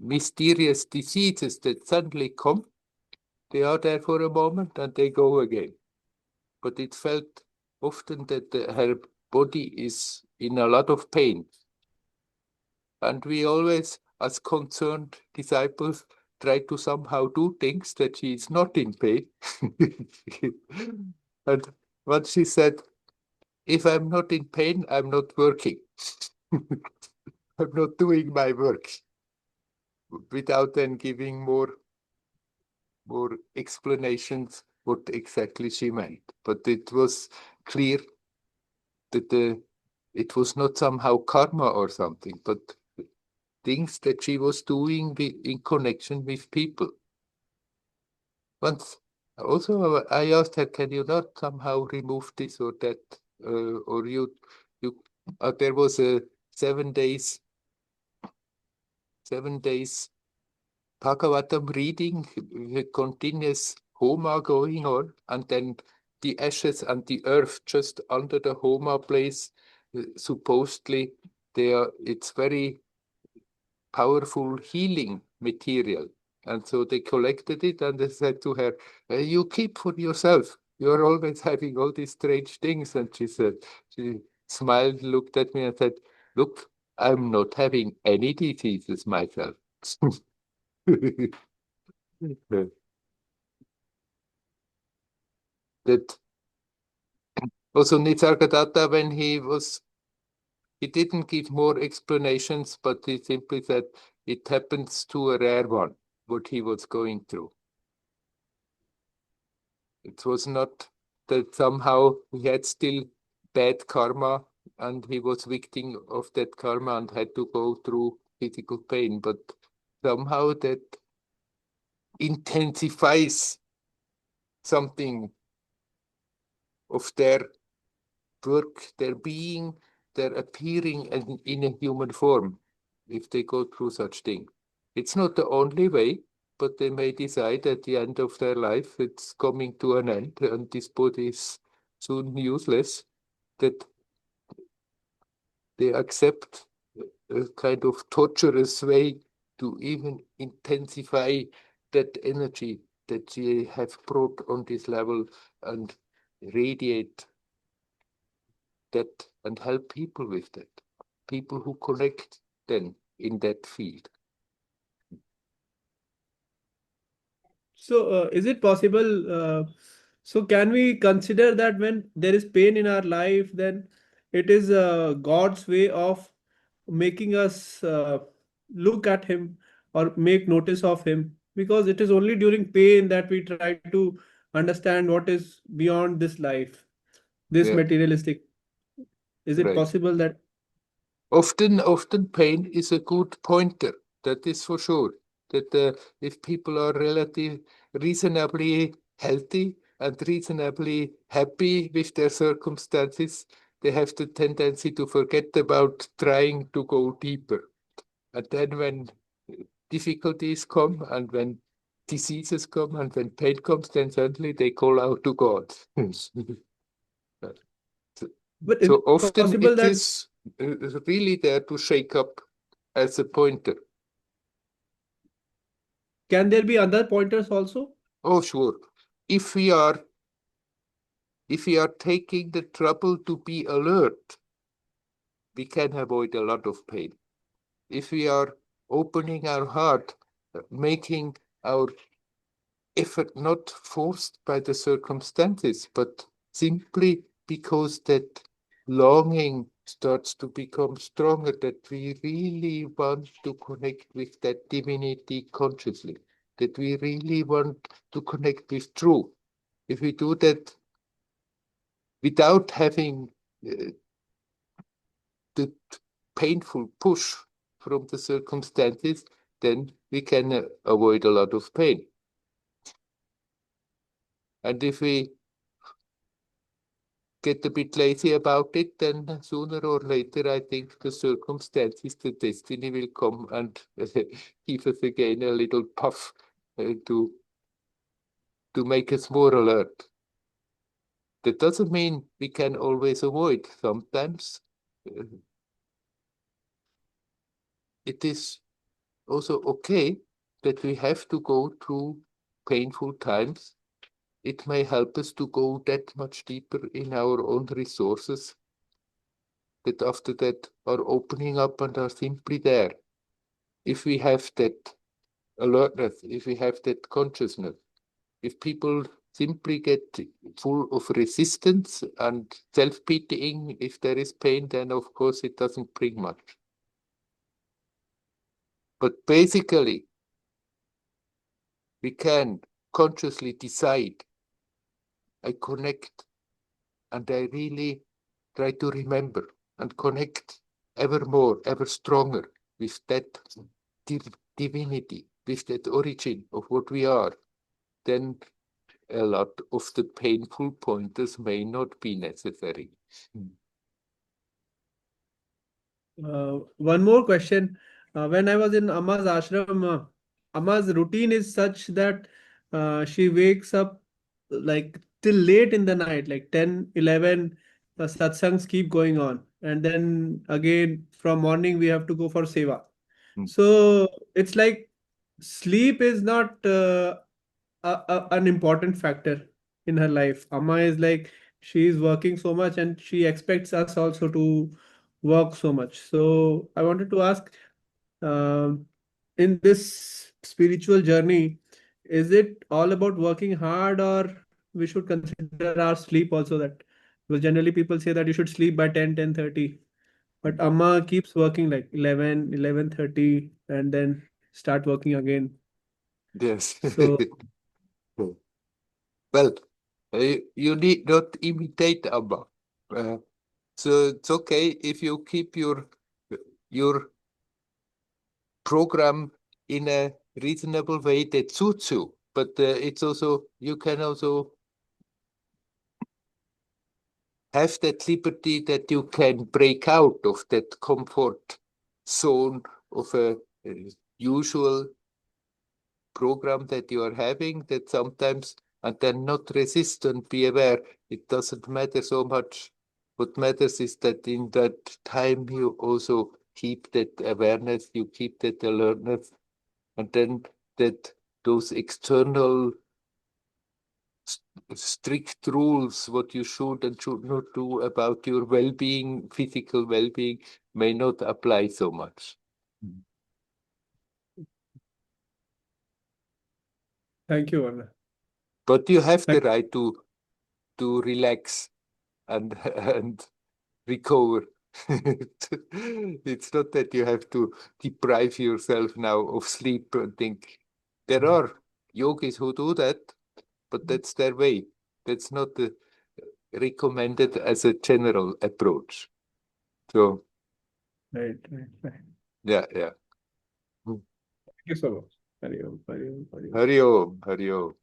mysterious diseases that suddenly come. They are there for a moment and they go again. But it felt often that her body is in a lot of pain. And we always, as concerned disciples, try to somehow do things that she is not in pain. And what she said, if I'm not in pain, I'm not working. I'm not doing my work, without then giving more explanations what exactly she meant. But it was clear that it was not somehow karma or something, but things that she was doing in connection with people. Once also I asked her, can you not somehow remove this or that? Or you there was a 7 days Bhagavatam reading, with continuous homa going on, and then the ashes and the earth just under the homa place, supposedly it's very powerful healing material. And so they collected it and they said to her, you keep for yourself. You're always having all these strange things. And she smiled, looked at me and said, look, I'm not having any diseases myself. That also Nisargadatta, when he didn't give more explanations, but he simply said it happens to a rare one, what he was going through. It was not that somehow he had still bad karma and he was victim of that karma and had to go through physical pain, but somehow that intensifies something of their work, their being, their appearing in a human form, if they go through such thing. It's not the only way, but they may decide at the end of their life it's coming to an end and this body is soon useless, that they accept a kind of torturous way to even intensify that energy that they have brought on this level and radiate that and help people with that. People who connect then in that field. So, is it possible? So, can we consider that when there is pain in our life, then it is God's way of making us look at Him or make notice of Him? Because it is only during pain that we try to understand what is beyond this life, this Yeah, materialistic. Is it right. possible that? Often pain is a good pointer. That is for sure. That if people are reasonably healthy and reasonably happy with their circumstances, they have the tendency to forget about trying to go deeper. And then when difficulties come and when diseases come and when pain comes, then suddenly they call out to God. But is So it often possible it that is really there to shake up as a pointer. can there be other pointers also? Oh, sure. If we are taking the trouble to be alert, we can avoid a lot of pain. If we are opening our heart, making our effort not forced by the circumstances, but simply because that longing starts to become stronger, that we really want to connect with that divinity consciously, that we really want to connect with truth. If we do that without having the painful push from the circumstances, then we can avoid a lot of pain. And if we get a bit lazy about it, then sooner or later, I think the circumstances, the destiny will come and give us again a little puff to make us more alert. That doesn't mean we can always avoid. Sometimes it is also okay that we have to go through painful times. It may help us to go that much deeper in our own resources, that after that are opening up and are simply there. If we have that alertness, if we have that consciousness, if people simply get full of resistance and self-pitying, if there is pain, then of course it doesn't bring much. But basically, we can consciously decide, I connect and I really try to remember and connect ever more, ever stronger with that divinity, with that origin of what we are, then a lot of the painful pointers may not be necessary. One more question. When I was in Amma's ashram, Amma's routine is such that she wakes up like till late in the night, like 10, 11, satsangs keep going on. And then again, from morning, we have to go for seva. So it's like sleep is not an important factor in her life. Amma is like she is working so much and she expects us also to work so much. So I wanted to ask, in this spiritual journey, is it all about working hard, or we should consider our sleep also? That because generally people say that you should sleep by 10, 10:30, but Amma keeps working like 11, 11:30 and then start working again. Yes. So Well, you need not imitate Abba. So it's okay if you keep your program in a reasonable way that suits you. But it's also, you can also have that liberty that you can break out of that comfort zone of a usual program that you are having, that sometimes, and then not resist and be aware. It doesn't matter so much. What matters is that in that time you also keep that awareness, you keep that alertness, and then that those external strict rules, what you should and should not do about your well-being, physical well-being, may not apply so much. thank you, Werner. But you have the right to relax and and recover. It's not that you have to deprive yourself now of sleep and think. There are yogis who do that, but that's their way. That's not recommended as a general approach. So Right. yeah. Thank you so much. Hari Om, Hari Om, Hari Om. Hari Om, Hari Om.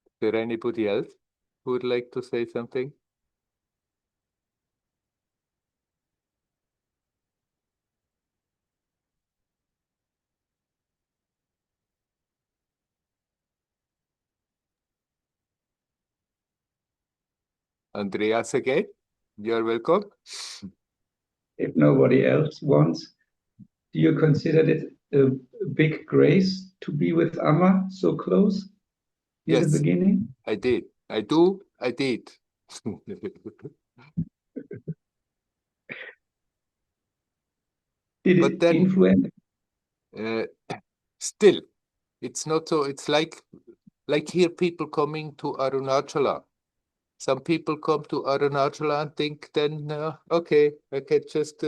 Is there anybody else who would like to say something? Andreas again, you're welcome. If nobody else wants, do you consider it a big grace to be with Amma so close in the Yes, beginning? I did. I do. I did. Did But it then influence? still, it's not so. It's like here people coming to Arunachala. Some people come to Arunachala and think then, okay, I can just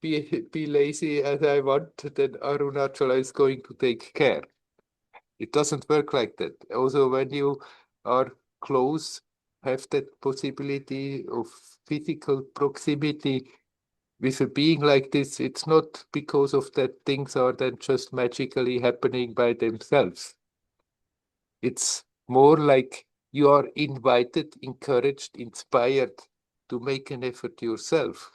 be lazy as I want. Then Arunachala is going to take care. It doesn't work like that. Also, when you are close, have that possibility of physical proximity with a being like this, it's not because of that things are then just magically happening by themselves. It's more like you are invited, encouraged, inspired to make an effort yourself.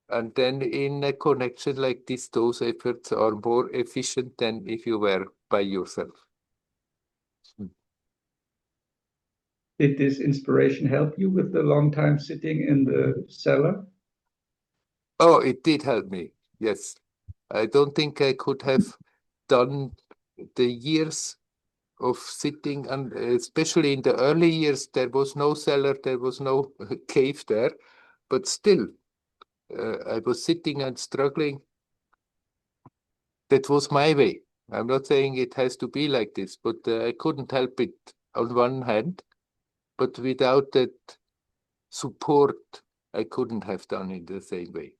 And then in a connection like this, those efforts are more efficient than if you were by yourself. Did this inspiration help you with the long time sitting in the cellar? Oh, it did help me. Yes. I don't think I could have done the years of sitting, and especially in the early years, there was no cellar, there was no cave there, but still, I was sitting and struggling. That was my way. I'm not saying it has to be like this, but I couldn't help it on one hand, but without that support, I couldn't have done it the same way.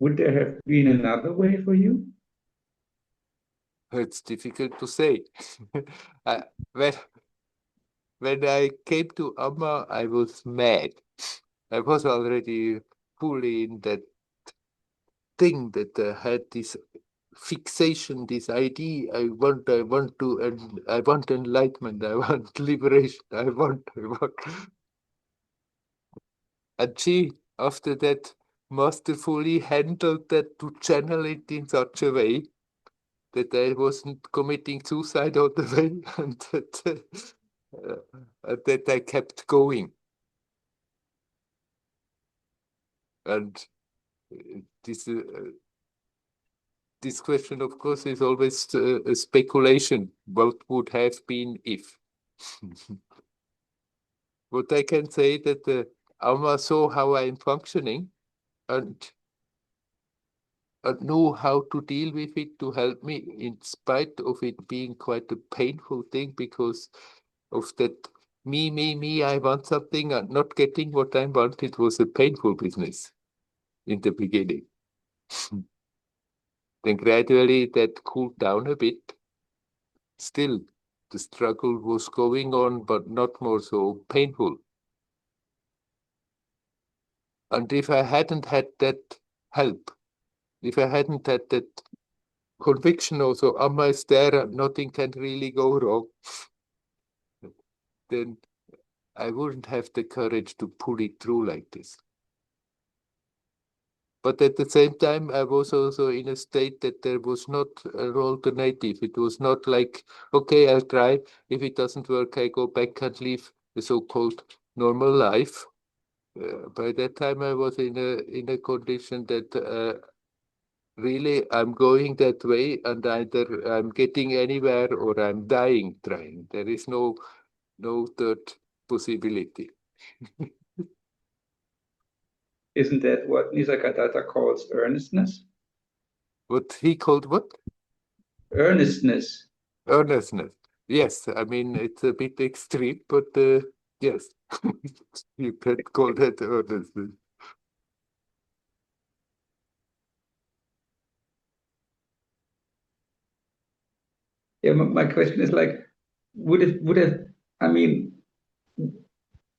Would there have been another way for you? It's difficult to say. I, when, when I came to Amma, I was mad. I was already fully in that thing that I had this fixation, this idea. I want enlightenment. I want liberation. I want. And she, after that, masterfully handled that to channel it in such a way that I wasn't committing suicide all the way, and that I kept going. And this this question, of course, is always a speculation. What would have been if? What I can say that Alma saw how I'm functioning and know how to deal with it to help me, in spite of it being quite a painful thing because of that me, I want something and not getting what I want. It was a painful business in the beginning. Then gradually that cooled down a bit. Still, the struggle was going on, but not more so painful. And if I hadn't had that help, if I hadn't had that conviction also, Amma is there and nothing can really go wrong, then I wouldn't have the courage to pull it through like this. But at the same time, I was also in a state that there was not an alternative. It was not like, okay, I'll try. If it doesn't work, I go back and live the so-called normal life. By that time, I was in a condition that really I'm going that way, and either I'm getting anywhere or I'm dying trying. There is no third possibility. Isn't that what Nisargadatta calls earnestness? What he called what? Earnestness. Earnestness. Yes, I mean, it's a bit extreme, but yes, you can call that earnestness. Yeah, my question is like, would have, I mean,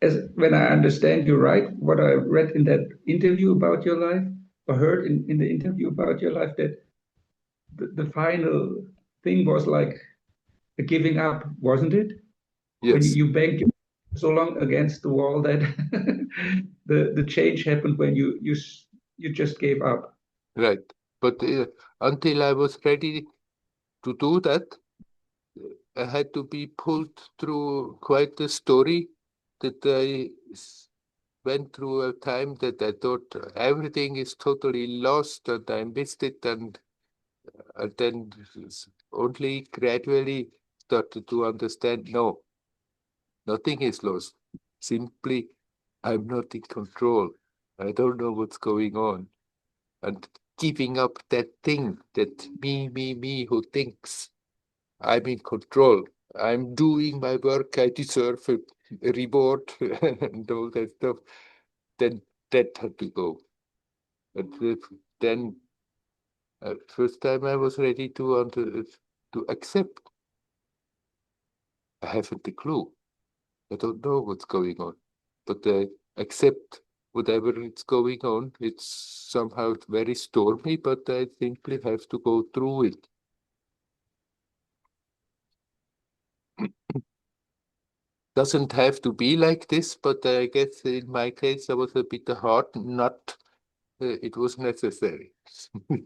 as when I understand you right, what I read in that interview about your life, or heard in the interview about your life, that the final thing was like a giving up, wasn't it? When Yes, you banged so long against the wall that the change happened when you just gave up. right. But until I was ready to do that, I had to be pulled through quite a story that I went through a time that I thought everything is totally lost and I missed it, and then only gradually started to understand, no, nothing is lost. Simply, I'm not in control. I don't know what's going on. And giving up that thing, that me who thinks I'm in control. I'm doing my work. I deserve a reward and all that stuff. Then that had to go. And then first time I was ready to accept. I haven't a clue. I don't know what's going on, but I accept whatever is going on. It's somehow very stormy, but I simply have to go through it. Doesn't have to be like this, but I guess in my case, I was a bit hard nut. It was necessary. I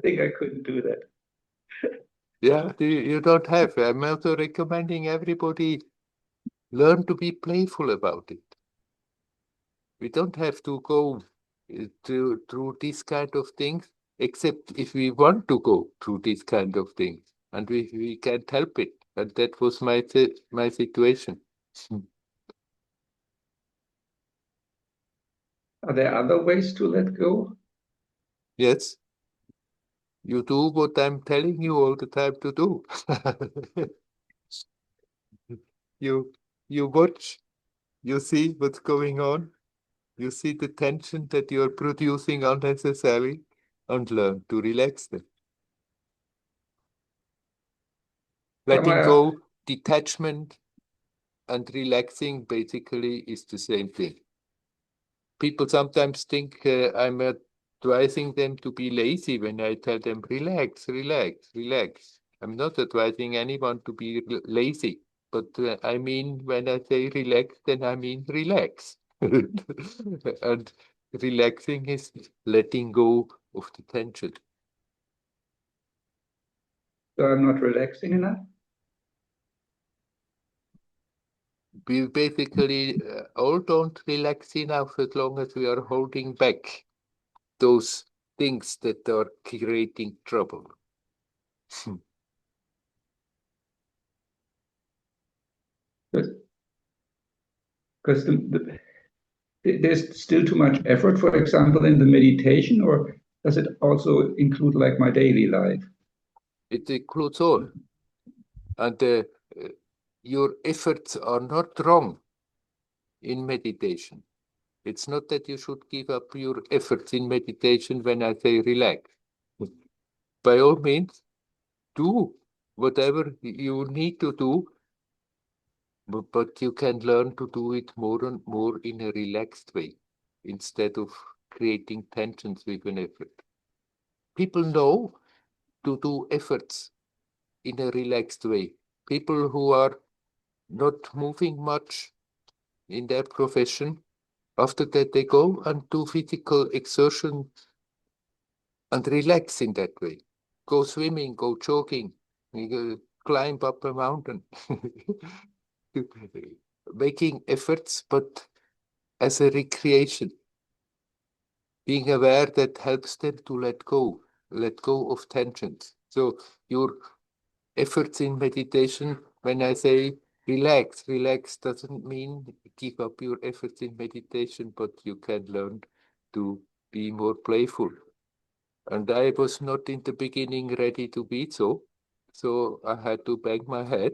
think I couldn't do that. Yeah, you don't have. I'm also recommending everybody learn to be playful about it. We don't have to go through these kind of things, except if we want to go through these kind of things, and we can't help it. And that was my situation. Are there other ways to let go? Yes, you do what I'm telling you all the time to do. you you watch, you see what's going on, You see the tension that you're producing unnecessarily and learn to relax them. Letting go, detachment, and relaxing basically is the same thing. People sometimes think I'm advising them to be lazy when I tell them relax, relax, relax. I'm not advising anyone to be lazy, but I mean when I say relax, then I mean relax. And relaxing is letting go of the tension. So I'm not relaxing enough? We basically all don't relax enough as long as we are holding back those things that are creating trouble. Because there's still too much effort, for example, in the meditation, or does it also include like my daily life? It includes all. And your efforts are not wrong in meditation. It's not that you should give up your efforts in meditation when I say relax. By all means, do whatever you need to do, but you can learn to do it more and more in a relaxed way instead of creating tensions with an effort. People know to do efforts in a relaxed way. People who are not moving much in their profession, after that they go and do physical exertion and relax in that way. Go swimming, go jogging, climb up a mountain. Making efforts, but as a recreation. Being aware that helps them to let go of tensions. So your efforts in meditation, when I say relax, relax doesn't mean give up your efforts in meditation, but you can learn to be more playful. And I was not in the beginning ready to be so I had to bang my head.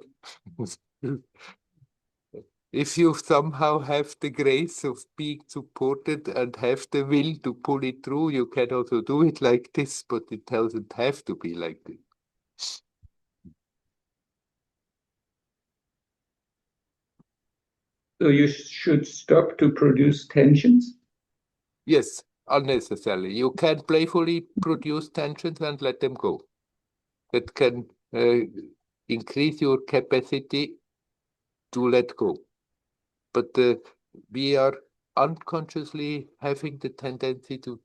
If you somehow have the grace of being supported and have the will to pull it through, you can also do it like this, but it doesn't have to be like this. So you should stop to produce tensions? Yes, unnecessarily. You can playfully produce tensions and let them go. That can increase your capacity to let go. But we are unconsciously having the tendency to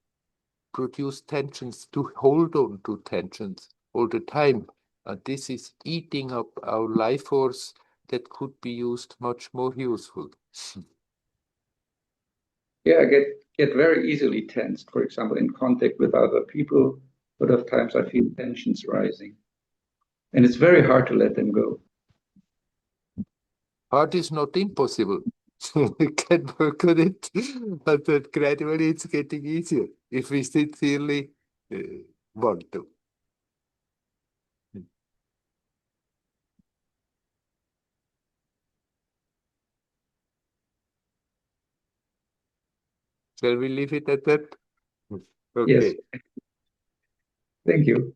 produce tensions, to hold on to tensions all the time. And this is eating up our life force that could be used much more useful. Yeah, I get very easily tensed, for example, in contact with other people. A lot of times I feel tensions rising. And it's very hard to let them go. Hard is not impossible. We can work on it, but then gradually it's getting easier if we sincerely want to. Shall we leave it at that? Okay. Yes. Thank you.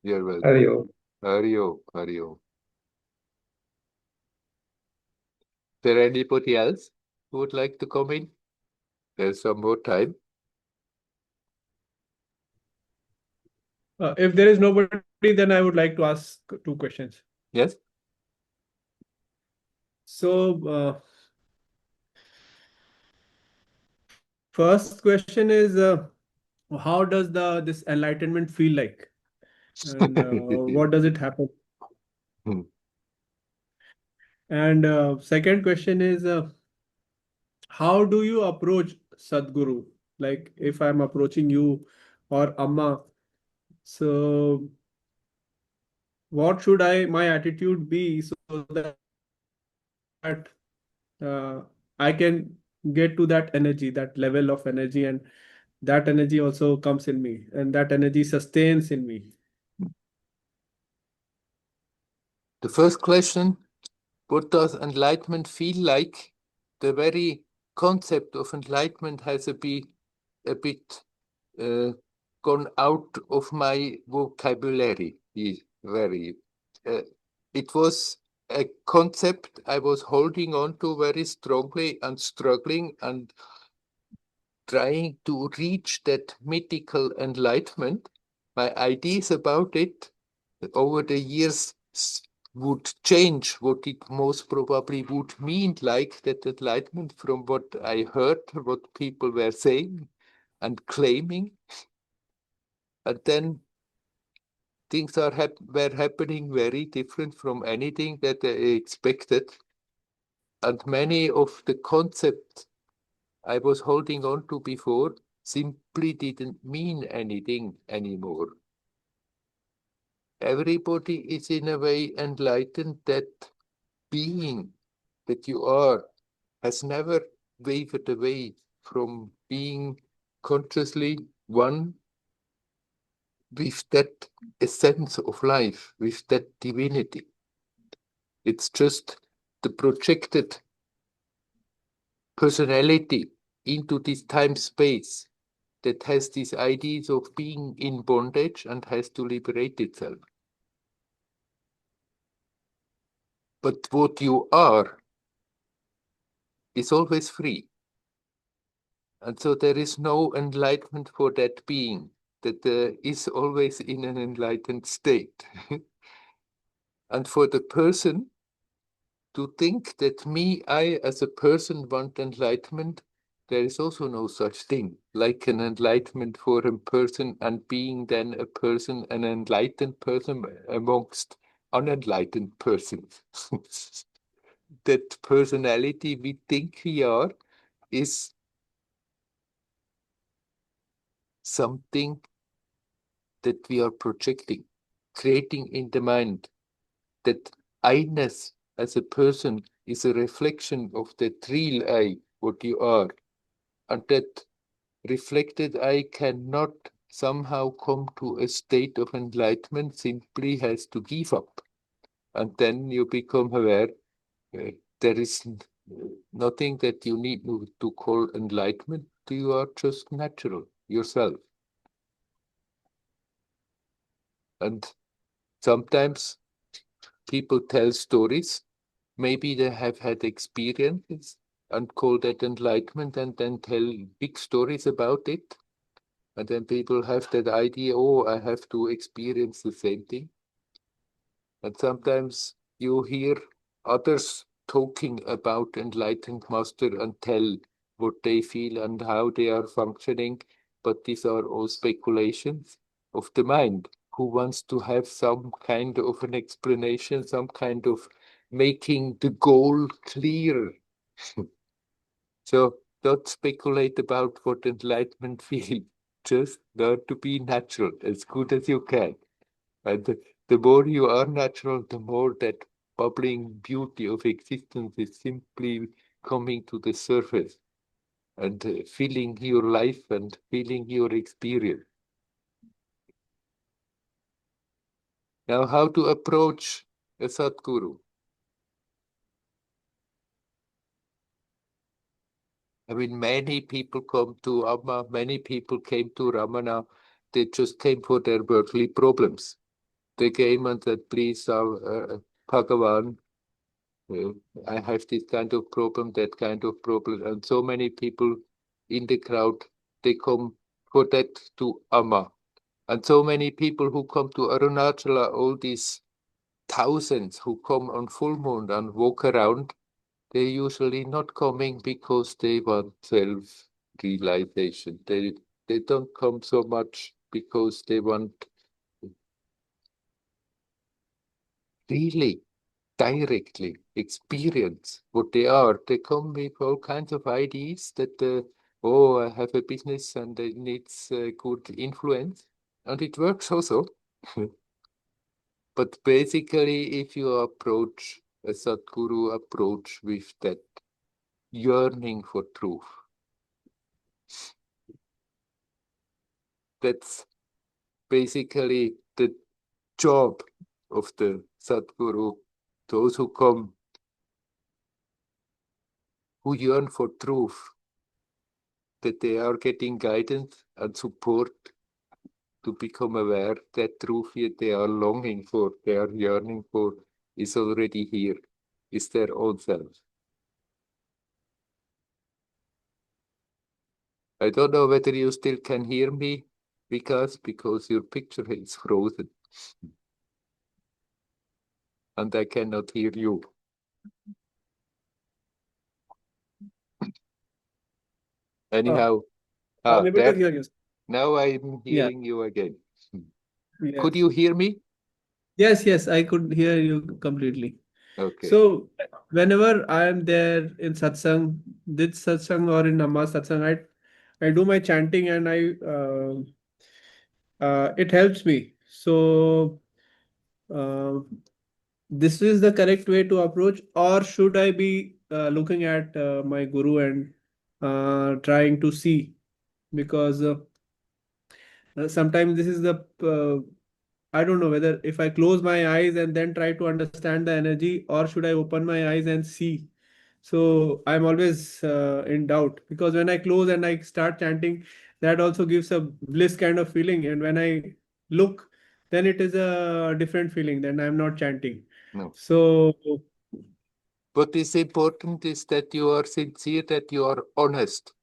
You're welcome. Adio. Hario, Hario. Is there anybody else who would like to come in? There's some more time. If there is nobody, then I would like to ask two questions. Yes? So, first question is, how does this enlightenment feel like? And what does it happen? Hmm. And second question is, how do you approach Sadguru? Like if I'm approaching you or Amma, so what should my attitude be so that I can get to that energy, that level of energy, and that energy also comes in me, and that energy sustains in me. The first question, what does enlightenment feel like? The very concept of enlightenment has a bit gone out of my vocabulary. Very. It was a concept I was holding on to very strongly and struggling and trying to reach that mythical enlightenment. My ideas about it over the years would change what it most probably would mean, like that enlightenment from what I heard, what people were saying and claiming. And then things were happening very different from anything that I expected. And many of the concepts I was holding on to before simply didn't mean anything anymore. Everybody is in a way enlightened. That being that you are has never wavered away from being consciously one with that essence of life, with that divinity. It's just the projected personality into this time-space that has these ideas of being in bondage and has to liberate itself. But what you are is always free. And so there is no enlightenment for that being that is always in an enlightened state. And for the person to think that I as a person want enlightenment, there is also no such thing, like an enlightenment for a person and being then a person, an enlightened person amongst unenlightened persons. That personality we think we are is something that we are projecting, creating in the mind. That I-ness as a person is a reflection of that real I, what you are. And that reflected I cannot somehow come to a state of enlightenment, simply has to give up. And then you become aware there is nothing that you need to call enlightenment. You are just natural yourself. And sometimes people tell stories. Maybe they have had experiences and call that enlightenment and then tell big stories about it. And then people have that idea, oh, I have to experience the same thing. And sometimes you hear others talking about enlightened master and tell what they feel and how they are functioning. But these are all speculations of the mind, who wants to have some kind of an explanation, some kind of making the goal clear. So don't speculate about what enlightenment feels. Just learn to be natural as good as you can. And the more you are natural, the more that bubbling beauty of existence is simply coming to the surface and feeling your life and feeling your experience. Now, how to approach a Sadguru? I mean, many people come to Amma, many people came to Ramana. They just came for their worldly problems. They came and said, please, Bhagavan, I have this kind of problem, that kind of problem. And so many people in the crowd, they come for that to Amma. And so many people who come to Arunachala, all these thousands who come on full moon and walk around, they're usually not coming because they want self-realization. They don't come so much because they want really directly experience what they are. They come with all kinds of ideas that, oh, I have a business and it needs good influence. And it works also. But basically, if you approach a Sadguru approach with that yearning for truth, that's basically the job of the Sadguru. Those who come, who yearn for truth, that they are getting guidance and support to become aware that truth they are longing for, they are yearning for, is already here, is their own self. I don't know whether you still can hear me, because your picture is frozen. And I cannot hear you. Anyhow, I'm able to there. hear you. Now I'm Yeah. hearing you again. Yes. Could you hear me? Yes, I could hear you completely. Okay. So whenever I am there in satsang, this satsang or in Namma satsang, I do my chanting and it helps me. So uh, this is the correct way to approach, or should I be looking at my guru and trying to see? Because sometimes this is the I don't know whether if I close my eyes and then try to understand the energy, or should I open my eyes and see. So I'm always in doubt, because when I close and I start chanting, that also gives a bliss kind of feeling, and when I look, then it is a different feeling, then I'm not chanting. No. So What is important is that you are sincere, that you are honest.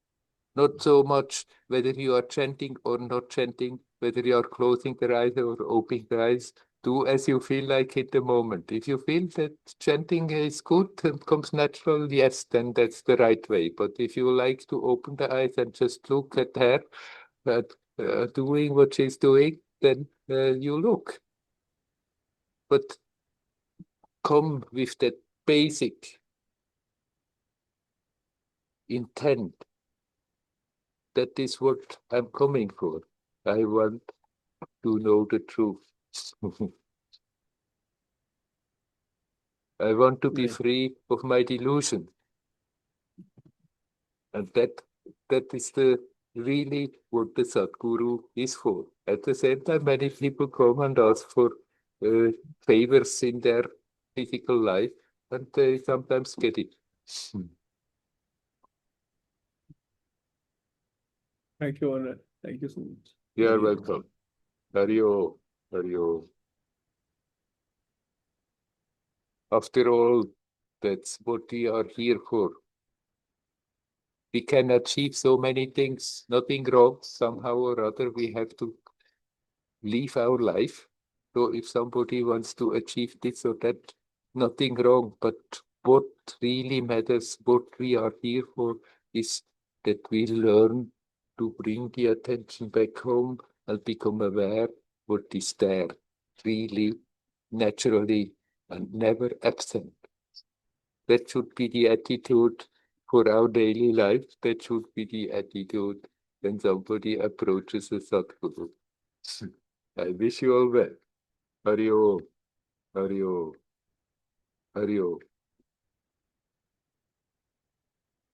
Not so much whether you are chanting or not chanting, whether you are closing the eyes or opening the eyes. Do as you feel like at the moment. If you feel that chanting is good and comes natural, yes, then that's the right way. But if you like to open the eyes and just look at her doing what she's doing, then you look. But come with that basic intent. That is what I'm coming for. I want to know the truth. I want to be yeah, free of my delusion. And that is the really what the Sadguru is for. At the same time, many people come and ask for favors in their physical life, and they sometimes get it. thank you, Werner. Thank you so much. You are Really. welcome. Hario, Hario. After all, that's what we are here for. We can achieve so many things, nothing wrong. Somehow or other, we have to live our life. So if somebody wants to achieve this or that, nothing wrong. But what really matters, what we are here for, is that we learn to bring the attention back home and become aware what is there, really, naturally, and never absent. That should be the attitude for our daily life. That should be the attitude when somebody approaches a Sadguru. I wish you all well. Hari Om, Hari Om, Hari Om.